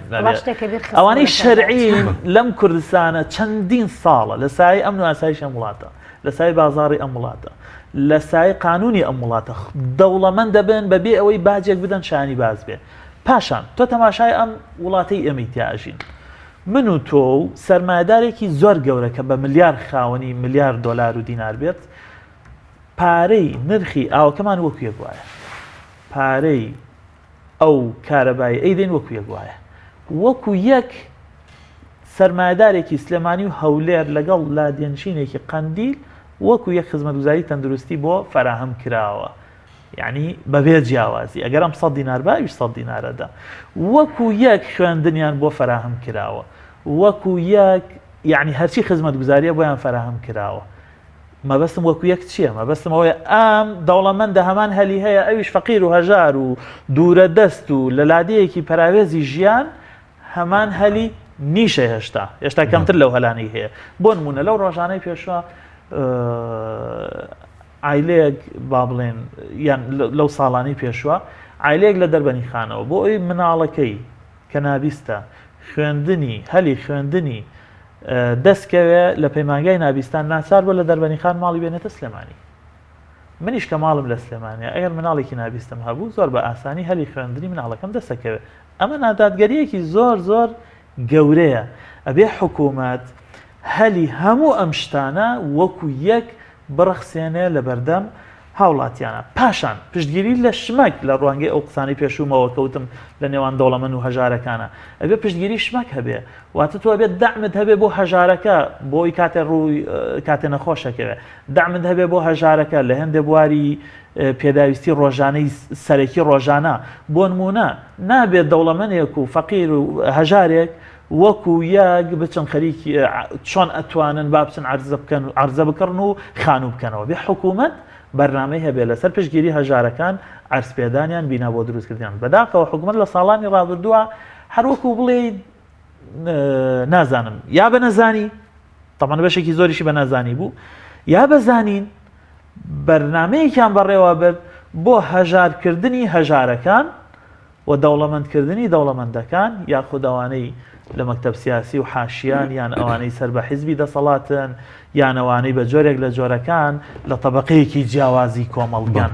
ئەوانەی شەرعین لەم کوردستانە چەندین ساڵە لە سایەی ئەمن و ئاسایش ئەم وڵاتە لە سایەی بازاڕی ئەم وڵاتە لە سایەی قانونی ئەم وڵاتە دەوڵەمەند دەبن بەبێ ئەوەی باجێک بدەن شانی باز بێ پاشان تۆ تەماشای ئەم وڵاتەی ئێمەی تیاژین من و تۆ و سەرمایه‌دارێکی زۆر گەورە کە بە ملیار خاوەنی ملیار دۆلار و دینار بێت پارەی نرخی ئاوەکەمان وەکو یەک وایە پارەی ئەو کارەبایی ئەیدەین وەکو یەک وایە وەکو یەک سەرمایه‌دارێکی سلێمانی و هەولێر لەگەڵ لادێنشینێکی قەندیل وەکو یەک خزمەتگوزاری تەندروستی بۆ فراهەم کراوە یعنی بەبێ جیاوازی ئەگەرم 100 دینار باویش 100 دینارەدا وەکو یەک خوێندنیان بۆ فراهەم کراوە وەکو یەک یعنی هەرچی خزمەتگوزاریە بۆیان فراهەم کراوە مەبەستم وەکو یەک چییە مەبەستم ئەوەیە ئەم دەوڵەمەندە هەمان هەلی هەیە ئەویش فەقیر و هەژار و دوورە دەست و لە لادەیەکی پەراوێزی ژیان هەمان هەلی نیشە هێشتا کەمتر لەو هەلانەی هەیە بۆ نمونە لەو ڕۆژانەی پێشوە عایلەیەک با بڵێن یان لەو ساڵانەی پێشوە عایلەیەک لە دەربەنی خانەوە بۆ ئەوی مناڵەکەی کە نابیستە خوێندنی هەلی خوێندنی دەستکەوێ لە پەیمانگای نابیستان ناچار بۆ لە دەربەنی خان ماڵی بێنێتە سلێمانی منیش کە ماڵم لە سلێمانیە ئەگەر مناڵێکی نابیستم هەبوو زۆر بە ئاسانی هەلی خوێندنی مناڵەکەم دەستەکەوێت ئەمە نادادگەریەکی زۆر گەورەیە ئەبێ حکوومەت هەلی هەموو ئەم شتانە وەکو یەک بڕەخسێنێ لە بەردەم هاوڵاتیانە پاشان پشتگیری لە شمەک لە ڕوانگەی ئەو قسانی پێشوومەوە کەوتم لە نێوان دەوڵەمەند و هەژارەکانە ئەبێ پشتگیری شمەک هەبێ واتە تۆ ئەبێت دەعمت هەبێ بۆ هەژارەکە بۆی کاتێ ڕووی کاتێ نەخۆشەکەوێ دەعمت هەبێ بۆ هەژارەکە لە هەندێک بواری پێداویستی ڕۆژانەی سەرەکی ڕۆژانە بۆ نمونە نابێت دەوڵەمەندێک و فەقیر و هەژارێک وەکو یەک بچن خەریکی چۆن ئەتوانن با بچن عەرزە بکڕن و خانوو بکەنەوە بێ حکوومەت بەرنامەی هەبێ لەسەر پشتگیری هەژارەکان عەرزپێدانیان بینا بۆ دروستکردیان بەداخەوە حکوومەت لە ساڵانی ڕابردووە هەروەکو بڵێ نازانم یا بە نەزانی تەمەن بەشێکی زۆریشی بە نەزانی بوو یا بەزانین بەرنامەیەکیان بەڕێوە برد بۆ هەژارکردنی هەژارەکان و دەوڵەمەندکردنی دەوڵەمەندەکان یاخود ئەوانەی لە مەکتەب سیاسی و حاشیان یان ئەوانەی سەر بە حیزبی دەسەڵاتن یان ئەوانەی بە جۆرێک لە جۆرەکان لە تەبەقەیەکی جیاوازی کۆمەڵگەن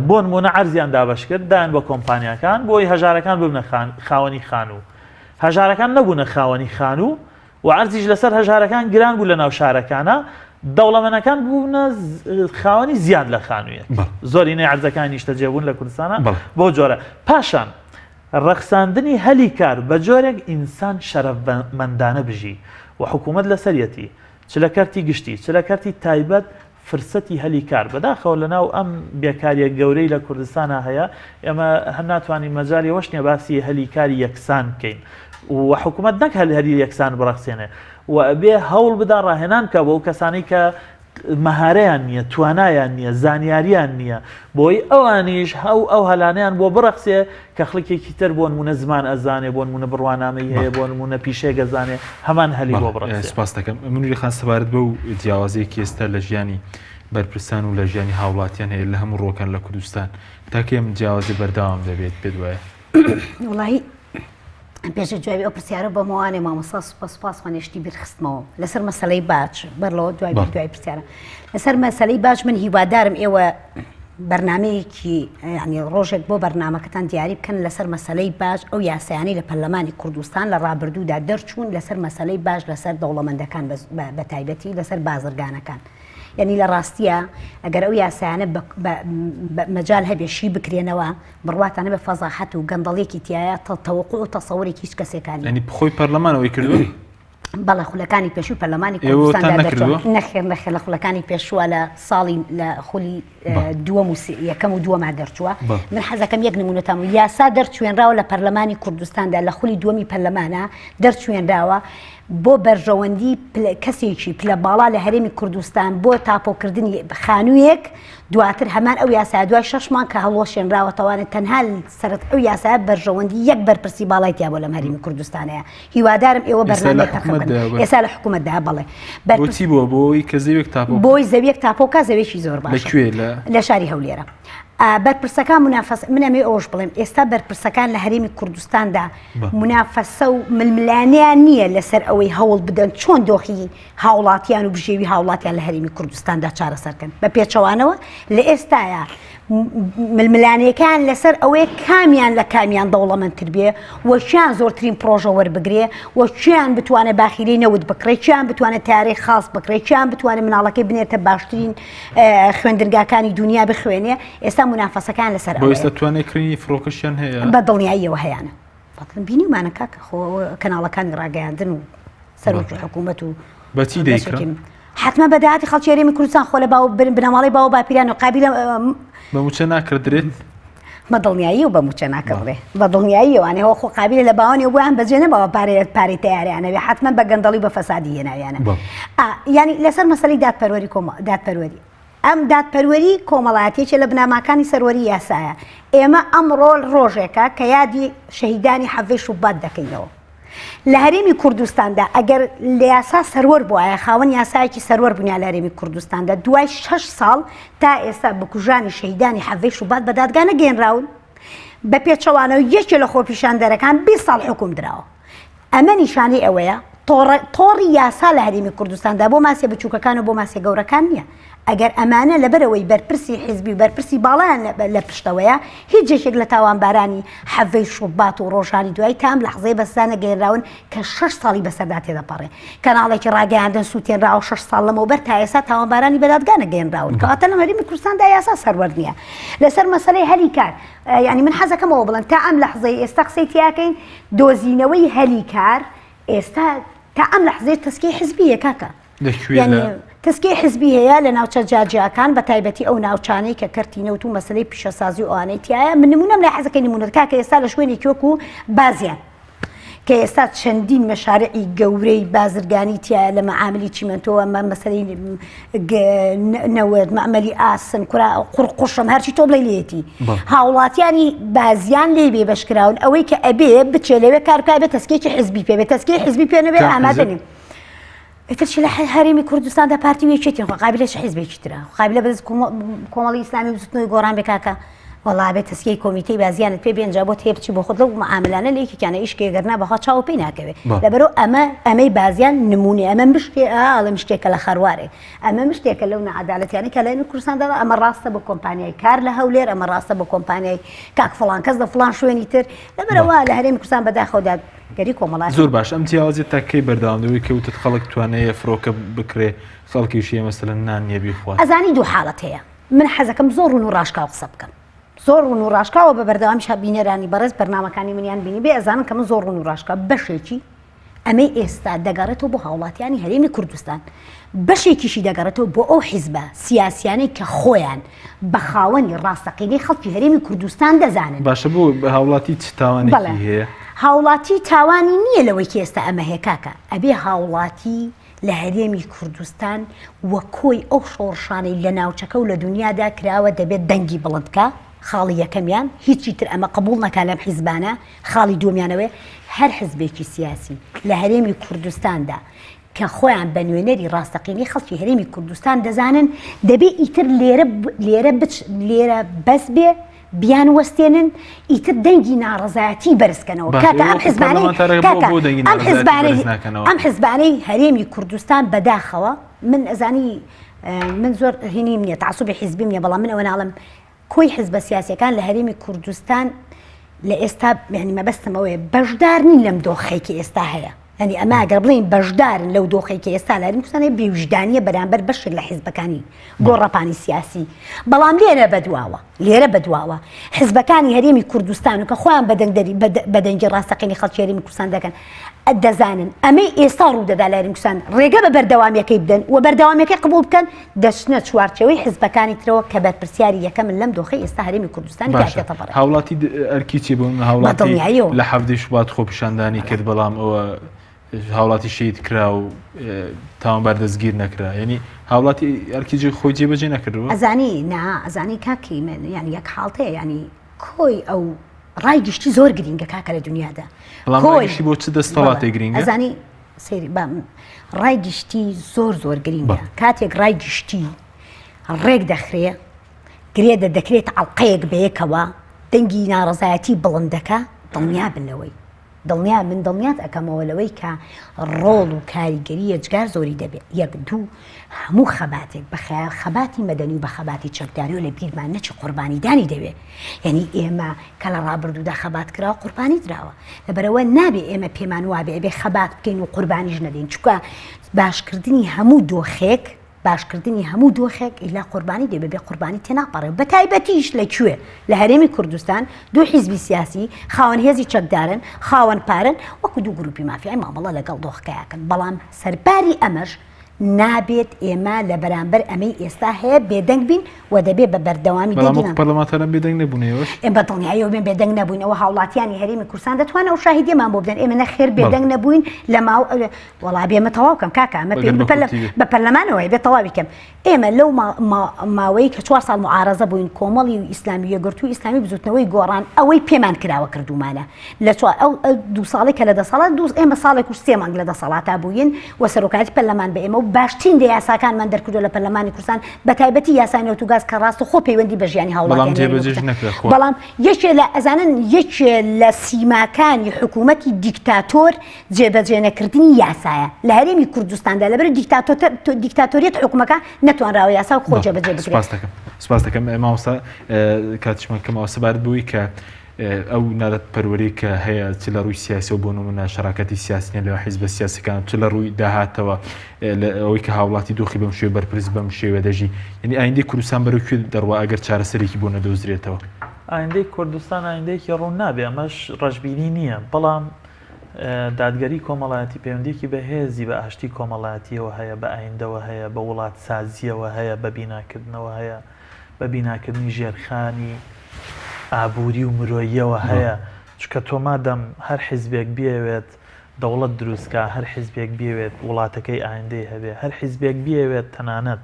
بۆ نمونە عەرزیان دابەش کرد دایان بە کۆمپانیەکان بۆی هەژارەکان ببنە خاوەنی خانوو هەژارەکان نەبوونە خاوەنی خانوو و عەرزیش لەسەر هەژارەکان گران بوو لە ناو شارەکانە دەوڵەمەندەکان بوونە خاوەنی زیاد لە خانوویە زۆرینەی عەرزەکانی شتەجێبوون لە کوردستانە بۆ جۆرە پاشان ڕەخساندنی هەلی کار بە جۆرێک ئینسان شەرەفمەندانە بژی و حکوومەت لەسەرەتی چ لە کارتی گشتی چ لە کارتی تایبەت فرسەتی هەلی کار بەداخەوە لەناو ئەم بێکاریە گەورەی لە کوردستانە هەیە ئێمە هەر ناتوانین مەجالی وەش نییە باسی هەلی کاری یەکسان بکەین و حکوومەت نەک هەری یەکسان بڕەخسێنێ و ئەبێ هەوڵ بدا ڕاهێنان کە بۆ کەسانی کە مەهارەیان نییە توانایان نییە زانیاریان نییە بۆی ئەوانیش ئەو هەلانیان بۆ بڕەخسێ کە خڵکێکی تر بۆ نمونە زمان ئەزانێ بۆ نمونە بڕوانامەی هەیە بۆ نمونە پیشێک ئەزانێ هەمان هەلی بۆ بڕەخسێ. سپاس دەکەم منوری خان سەبارەت بەو جیاوازەیەکی ئێستا لە ژیانی بەرپرسان و لە ژیانی هاوڵاتیان هەیە لە هەموو ڕۆکان لە کوردستان تاکەم جیاوازی بەردەوام دەبێت پێت وایە؟ وڵی پێشە جوابی ئەو پرسیارە بەمەوانێ مامەسا سوپاس خۆنیشتی بیرخستمەوە لەسەر مەسەلەی باج بەرەوە دوای پرسیارە لەسەر مەسەلەی باج من هیوادارم ئێوە بەرنمەیەکی ینی ڕۆژێک بۆ بەرنمەکەتان دیاری بکەن لەسەر مەسەلەی باج ئەو یاسایانی لە پەرلەمانی کوردستان لە ڕابردوودا دەرچوون لەسەر مەسەلەی باج لەسەر دەوڵەمەندەکان بە تایبەتی لەسەر بازرگانەکان. یعنی لە ڕاستیە ئەگەر ئەو یاسایانە مەجال هەبێشی بکرێنەوە بڕواتانە بە فەزاحەت و گەندەڵێکی تایە تەوەقع و تەسەوری هیچ کەسێکانی ینی بخۆی پەرلەمانەوەی کردووی بەڵە خولەکانی پێشوو پەرلەمانی کوردستان نەخێر لە خولەکانی پێشووە لە ساڵی لە خولی یەکەم و دووەما دەرچووە من حەزەکەم یەک نمونەتام و یاسا دەرچوێنراوە لە پەرلەمانی کوردستاندا لە خولی دووەمی پەرلەمانە دەرچوێنراوە بۆ بەرژەوەندی کەسێکی پلە باڵا لە هەرێمی کوردستان بۆ تاپۆکردنی خانوویەک دواتر هەمان ئەو یاسا دوای 6 مانگ کە هەڵۆشێنراوەتەوانێت تەنها سەرەت ئەو یاسا بەرژەوەندی یەک بەرپرسی باڵای تیا بۆ لەم هەرێمی کوردستانەیە هیوادارم ئێوە بەرنامەیە ئێستا لە حکوومەتدا بەڵێ بۆچی بۆی کە زەویەک تاپۆ بۆی زەویەک تاپۆکە زەویێکی زۆر باشە لە شاری هەولێرە بەرپرسەکان منافەسە منەمێ ئەوش بڵێم ئێستا بەرپرسەکان لە هەرێمی کوردستاندا منافەسە و ململانیان نییە لەسەر ئەوەی هەوڵ بدەن چۆن دۆخی هاوڵاتیان و بژێوی هاوڵاتیان لە هەرێمی کوردستاندا چارەسەرکەن بە پێچەوانەوە لە ئێستاە ململانیەکان لەسەر ئەوەیە کامیان لە کامیان دەوڵەمەندتر بێ وەچیان زۆرترین پرۆژە وەربگرێ وەچیان بتوانێت باخیرەی نەوت بکڕێت چیان بتوانێت تارێخ خاص بکرێت چیان بتوانێت مناڵەکەی بنێتە باشترین خوێندرگاکانی دنیا بخوێنێ ئێستا منافەسەکان لەسەر بۆ ئێستا توانێت کڕینی فڕۆکەشیان هەیە بە دڵنیاییەوە هەیەە فەتڵم بینیمانە کاکە خۆ کەناڵەکانی ڕاگەیاندن و سەرۆکی حکوومەت و بەچی دەیکرێن حتمما بەداهاتی خەڵکی هەرێمی کوردستان خۆ لە بنەماڵی باوە باپیران و قابلە بەموچە ناکردرێت بەدڵنیایی و بەموچە ناکڕێ بەدڵنیایی وانەوە خۆ قابلە لە باوانی بۆیان بەجێنەبەوە پارەی تیاریانەوێ حتمما بە گەندەڵی بە فەسادی هێناویانە ینی لەسەر مەسەلەی دادپەروەری ئەم دادپەروەری کۆمەڵایەتێکی لە بناماکانی سەروەری یاسایە ئێمە ئەمڕۆ ڕۆژێکە کە یادی شەهیدانی حەڤەی شوبات دەکەینەوە لە هەرێمی کوردستاندا ئەگەر لە یاسا سەروەر بووایە خاوەن یاسایەکی سەروەر بوونیا لە هەرێمی کوردستاندا دوای 6 ساڵ تا ئێستا بکوژانی شەهیدانی حەڤەی شوبات بە دادگا نەگەێنراون بە پێچەوانەوە یەکێ لە خۆپیشاندەرەکان 20 ساڵ حکوم درراوە ئەمە نیشانەی ئەوەیە تۆڕی یاسا لە هەرێمی کوردستاندا بۆ ماسیە بچووکەکان و بۆ ماسیە گەورەکان نییە ئەگەر ئەمانە لەبەرەوەی بەرپرسی حیزبی و بەرپرسی باڵیان لە پشتەوەیە هیچ جێشێک لە تاوانبارانی حەڤەی شوبات و ڕۆژانی دوای تام لە حەزەی بەستانە گەێنراون کە 6 ساڵی بەسەردا تێدەپەڕێ کەناڵێکی ڕاگەیاندن سووتێنراوە 6 ساڵ لەمەوبەر تا ئێستا تاوانبارانی بەدادگانە گەێنراون کەواتە لە هەرێمی کوردستاندا یاسا سەروەر نییە لەسەر مەسەلەی هەلی کار ینی من حەزەکەمەوە بڵێم تا ئەم لەحزەی ئێستا قسەی تیاکەین دۆزینەوەی هەلی کار ئێستا تا ئەم لەحزەی تەسکیی حیزبیە کاکە تەسکیی حیزبی هەیە لە ناوچە جاجیەکان بە تایبەتی ئەو ناوچانەی کە کەرتینەوت و مەسەلەی پیشەسازی و ئەوانەی تایە من نمونەم لای حەزەکەی نمونەتکا کە ئێستا لە شوێنێکی وەکو بازیان کە ئێستا چەندین مەشارعی گەورەی بازرگانی تایە لە مەعاملی چیمەنتۆوە مەسەلەی نەوەرد مەعمەلی ئاسن قوڕقوشم هەرچی تۆ بڵێ لێتی هاوڵاتیانی بازیان لێ بێ بەشکراون ئەوەی کە ئەبێ بچێ لەوێ کارکای بێت تەسکێکی حیزبی پێ بێت تەسکێ حیزبی پێ نەبێ ئامادە نیم ئێترچی لە هەرێمی کوردستاندا پارتی وێکێتین خۆ قابلە حیزبێکی ترە قابلە بەدەست کۆمەڵی ئیسلامی بزوتنەوەی گۆڕان بێ کاکە وەڵا بێت تەسکەی کۆمیتەی بازیانت پێ بێنجا بۆ تێبچی بۆ خۆت لەو معاملانە لەیەکیانە ئیشکێگەرنا بەخوا چاو پێی ناکەوێت لەبەرەوە ئەمەی بازیان نمونێ ئەمە ئەڵێ شتێکە لە خەروارێ ئەمە شتێکە لەو نەعەدالەتیانەی کە لای کوردستاندا ئەمە ڕاستە بە کۆمپانیای کار لە هەولێر ئەمە ڕاستە بە کۆمپانیای کاک فڵان کەس لە فڵان شوێنی تر لەبەرەوە لە هەرێمی کوردستان بەداخەوەدا گەری کۆمەڵات زۆر باش ئەم جیاوازی تاکەی بەردەوامەوەی کەوتت خەڵک توانەیە فڕۆکە بکرێ خەڵکیشیە مەسەلەن نان نیە بیخوات ئەزانی دوو حاڵەت هەیە من حەزەکەم زۆر ڕون و ڕاشکاو قسە بکەم زۆر ڕون و ڕاشکاوە بە بەردەوامیش بینەرانی بەڕێز بەرنامەکانی منیان بینی بێ ئەزانن کە من زۆر ڕون و ڕاشکا بەشێکی ئەمەی ئێستا دەگەڕێتەوە بۆ هاوڵاتیانی هەرێمی کوردستان بەشێکیشی دەگەڕێتەوە بۆ ئەو حیزبە سیاسیانەی کە خۆیان بە خاوەنی ڕاستەقینەی خەڵکی هەرێمی کوردستان دەزانن باشە بۆ هاوڵاتی چ تاوانێکی هەیە هاوڵاتی تاوانی نییە لەوەی کە ئێستا ئەمە هەیە کاکە ئەبێ هاوڵاتی لە هەرێمی کوردستان وە کۆی ئەو شۆڕشانەی لە ناوچەکە و لە دنیادا کراوە دەبێت دەنگی بڵندکە خاڵی یەکەمیان هیچی تر ئەمە قبول نەکا لەم حیزبانە خاڵی دومیانەوەی هەر حزبێکی سیاسی لە هەرێمی کوردستاندا کە خۆیان بە نوێنەری ڕاستەقینی خەڵکی هەرێمی کوردستان دەزانن دەبێ ئیتر لێرە بەس بێ بیان وەستێنن ئیتر دەنگی ناڕزایەتی بەرزکەنەوە کاتە ئەم حیزبانەی هەرێمی کوردستان بەداخەوە من ئەزانی من زۆر هینیم نییە تعسوبی حیزبیم نیە بەڵام من ئەوە ناڵم کۆی حیزبە سیاسیەکان لە هەرێمی کوردستان لە ئێستا یعنی مەبەستمەوەیە بەشدار نین لەم دۆخەیەکی ئێستا هەیە ئەنی ئەمە ئەگەر بڵین بەشدارن لەو دۆخەیەکی ئێستا لە هەرێمی کوردستان بێوجدانیە بەرامبەر بەشێک لە حیزبەکانی گۆڕەپانی سیاسی بەڵام لێرە بەدواوە حیزبەکانی هەرێمی کوردستان و کە خۆیان بەدەنگی ڕاستەقینی خەڵکی هەرێمی کوردستان دەکەن دەزانن ئەمەی ئێستا ڕوودەدا لە هەرێمی کوردستان ڕێگە بە بەردەوامیەکەی بدەن و بەردەوامیەکەی قبول بکەن دەچنە چوارچەوەی حیزبەکانی ترەوە کە بەرپرسیاری یەکەمن لەم دۆخەی ئێستا هەرێمی کوردستانی کاتێتە بەڕێ هاوڵاتی ئەرکی چی بوون هاوڵاتی لە 7 شوبات خۆپیشاندانی کرد بەڵام ئەوە هاوڵاتی شید کرا و تاوانبار دەستگیر نەکرا یعنی هاوڵاتی ئەرکیجی خۆی جێبەجێ نەکردەوە ئەزانی کاکی من یعنی یەک حاڵتەیە ینی کۆی ئەو ڕای گشتی زۆر گرینگە کاکە لە دنیادا کۆیشی بۆ چ دەستەڵاتی گرینگە ئەزانی سەیری ڕای گشتی زۆر گرینگە کاتێک ڕای گشتی ڕێک دەخرێ گرێ دەکرێت ئەڵقەیەک بەیەکەوە دەنگی ناڕزایەتی بڵندەکە دڵنیا بنەوەی دڵنیات ئەەکەمەوە لەوەی کە ڕۆڵ و کاریگەری ئەجگار زۆری دەبێت یەک دوو هەموو خەباتێک بە خەباتی مەدەنی و بە خەباتی چەکداری و لە بیرمان نەچ قوربانیدانی دەوێت یعنی ئێمە کە لە ڕابردوودا خەبات کراوە قوربانی دراوە لەبەرەوە نابێ ئێمە پێمان وابێ ئەبێ خەبات بکەین و قوربانیش نەدەین چونکە باشکردنی هەموو دۆخێک باشکردنی هەموو دۆخێک ئیلا قوربانی دەبێت بێ قوربانی تێناپەڕێ بە تایبەتیش لەکوێ لە هەرێمی کوردستان دوو حیزبی سیاسی خاوەن هێزی چەکدارن خاوەن پارن وەکو دوو گروپی مافیای مامەڵە لەگەڵ دۆخەکەیەکەن بەڵام سەرباری ئەمەش نابێت ئێمە لە بەرامبەر ئەمەی ئێستا هەیە بێدەنگ بین و دەبێت بە بەردەوامی پەرلەمانتەران بێدەنگ نەبوونەوەش ئێمە بەدڵنیاییەوە بێن بێدەنگ نەبووینەوە هاوڵاتیانی هەرێمی کوردستان دەتوانن ئەو شاهیدیمان بۆ بدەن ئێمە نەخێر بێدەنگ نەبووین لە ماو وەڵا بێمە تەواو بکەم کاکە ئەمە پێ بە پەرلەمانەوەی بێت تەواوی بکەم ئێمە لەو ماوەی کە 4 ساڵ معارەزە بووین کۆمەڵی و ئیسلامی یەکگرتووی ئیسلامی بزوتنەوەی گۆڕان ئەوەی پێمان کراوە کردومانە لە ئەو 2 ساڵی کە لە دەسەڵات ئێمە ساڵێک و 3 مانگ لە دەسەڵاتا بووین و سەرۆکاتی پەرلەمان بە ئێمە و باشترین یاساکانمان دەرکردو لە پەرلەمانی کوردستان بە تایبەتی یاسای نەوتوگاز کە ڕاست و خۆ پەیوەندی بە ژیانی هاوڵاتیان بەڵام یەکێ لە ئەزانن یەکێ لە سیماکانی حکوومەتی دیکتاتۆر جێبەجێ نەکردنی یاسایە لە هەرێمی کوردستاندا لەبەر دیکتاتۆریەت حکوومەکە نەتوانراوە یاسا و خۆ جێبەجێ بکرێت. سپاس دەکەم مامۆستا کاتیشمەکەمەوە سەبارەت بووی کە ئەو نادەت پەروەری کە هەیە چ لە ڕووی سیاسی و بۆ نمونە شەراکەتی سیاسیە لە حیزبە سیاسەکان چ لە ڕووی داهاتەوە ئەوەی کە هاوڵاتی دۆخی بەم شێوە بەرپرس بەم شێوە دەژی یعنی ئایندەی کوردستان بەرەوکوێ دەڕوا ئەگەر چارەسەرێکی بۆ نەدۆزرێتەوە ئایندەی کوردستان ئایندەیەکی ڕوون نابێ ئەمەش ڕەشبینی نییە بەڵام دادگەری کۆمەڵایەتی پەیوەندیکی بە هێزی بە ئاشتی کۆمەڵایەتیەوە هەیە بە ئایندەوە هەیە بە وڵات سازیەوە هەیە بە بیناکردنەوە هەیە بە بیناکردنی ژێرخانی ئابووری و مرۆییەوە هەیە چکە تۆ مادەم هەر حیزبێک بێوێت دەوڵەت دروستکە هەر حیزبێک بێوێت وڵاتەکەی ئایندەی هەبێ هەر حیزبێک بێوێت تەنانەت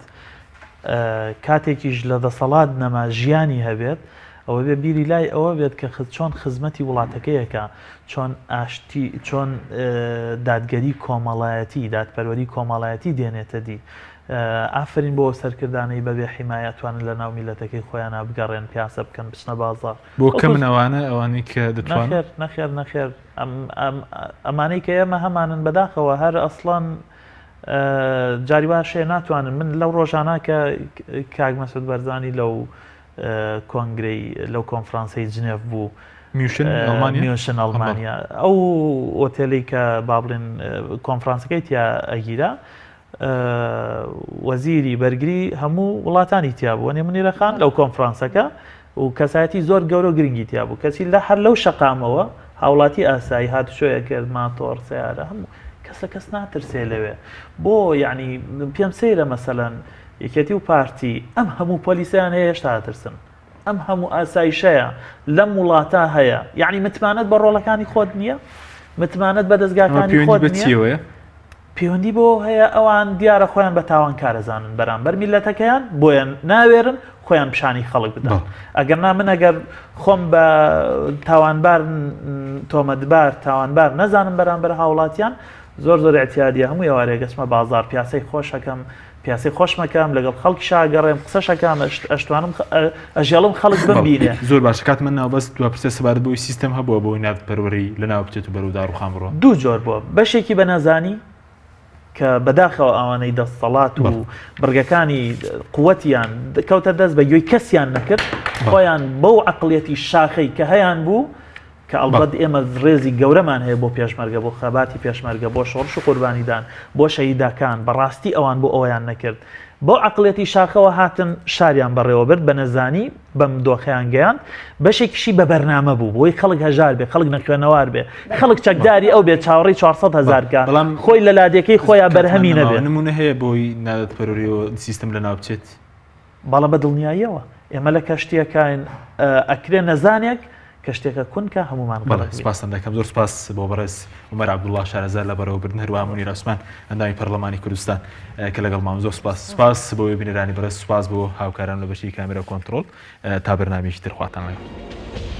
کاتێکیش لە دەسەڵات نەما ژیانی هەبێت ئەوە بێ بیری لای ئەوە بێت کە چۆن خزمەتی وڵاتەکەیەکە چۆن ئاشتی چۆن دادگەری کۆمەڵایەتی دادپەروەری کۆمەڵایەتی دێنێتە دی ئافرین بۆ سەرکردانەی بەبێ حیمایەتوانن لە ناو میلەتەکەی خۆیان بگەڕێن پیاسە بکەن بچنە بازار بۆ کە منەوانە ئەوانەی کە دەتوانن نەخێر ئەمانەی کە ئێمە هەمانن بەداخەوە هەر ئەسڵان جاری واشێ ناتوانن من لەو ڕۆژانە کە کاک مەسعود بەرزانی لەو کۆنگرەی لەو کۆنفرانسەی جنێڤ بوو میوشن ئەڵمانیا ئەو ئۆتێلی کە با بڵێن کۆنفرانسەکەی تیا ئەگیرا وەزیری بەرگری هەموو وڵاتانی تیا بوو وەنێ منیرەخان لەو کۆنفرانسەکە و کەسایەتی زۆر گەورە و گرنگی تیا بوو کەسی لە هەر لەو شەقامەوە هاوڵاتی ئاسایی هاتوشۆیە کرد ماتۆر سیارە هەموو کەس لە کەس ناترسێ لەوێ بۆ یعنی پێم سەیرە مەسەلەن یەکێتی و پارتی ئەم هەموو پۆلیسیان هەیە هێشتا هاترسن ئەم هەموو ئاسایشەیە لەم وڵاتە هەیە یعنی متمانەت بە ڕۆڵەکانی خۆت نییە متمانەت بە دەستگاکانی خۆت نییە پەیوەندی بۆ هەیە ئەوان دیارە خۆیان بە تاوان کارەزانن بەرامبەر میلەتەکەیان بۆیان ناوێرن خۆیان پیشانی خەڵک بدەن ئەگەر من ئەگەر خۆم بە تاوانبار تۆمەتبار تاوانبار نەزانم بەرامبەر هاوڵاتیان زۆر اعتیادیە هەموو ئێوارەیە گەچمە بازار پیاسەی خۆشەکەم پیاسی خۆشمەکەم لەگەڵ خەڵکی شاگەڕێم قسەشەکەم ئەشتوانم ئەژێڵم خەڵک ببینێ زۆر باش کات من ناوبەست دو پرسە سەبارەت بۆی سیستەم هەبووە بۆی ناوپەروەری لە ناو بچێت و بەرەو داڕوخان بڕۆ دوو جۆر بووە بەشێکی بە نەزانی کە بەداخەوە ئەوانەی دەستەڵات و بڕگەکانی قووەتیان کەوتە دەست بە گوێی کەسیان نەکرد خۆیان بەو عەقڵیەتی شاخەی کە هەیان بوو کە ئەڵبەت ئێمە ڕێزی گەورەمان هەیە بۆ پێشمەرگە بۆ خەباتی پێشمەرگە بۆ شۆڕش و قوربانیدان بۆ شەهیداکان بەڕاستی ئەوان بۆ ئەویان نەکرد بۆ عەقڵیەتی شاخەوە هاتن شاریان بەڕێوە برد بە نەزانی بەم دۆخەیان گەیان بەشێکیشی بە بەرنامە بوو بۆی خەڵک هەژار بێ خەڵک نەخوێنەوار بێ خەڵک چەکداری ئەو بێ چاوەڕێی 400,000 کە خۆی لە لادێکەی خۆیان بەرهەمی نەبێت نمونە هەیە بۆی نادەتپەروەریەوە سیستەم لە ناو بچێت باڵە بە دڵنیاییەوە ئێمە لە کەشتیەکان ئەکرێ نەزانێک کەشتێکە کونکە هەمومان سپاسم دەکەم زۆر سپاس بۆ بەڕێز عومەر عەبدوڵڵا شارەزار لە بەرەوەبردن هەروەها مونیر عوسمان ئەندامی پەرلەمانی کوردستان کە لەگەڵ مام زۆر سپاس بۆ بینەرانی بەڕێز سپاس بۆ هاوکاران لە بەشی کامێرە کۆنتڕۆڵ تا بەرنامەیەکی تر خواتان لەگەڵ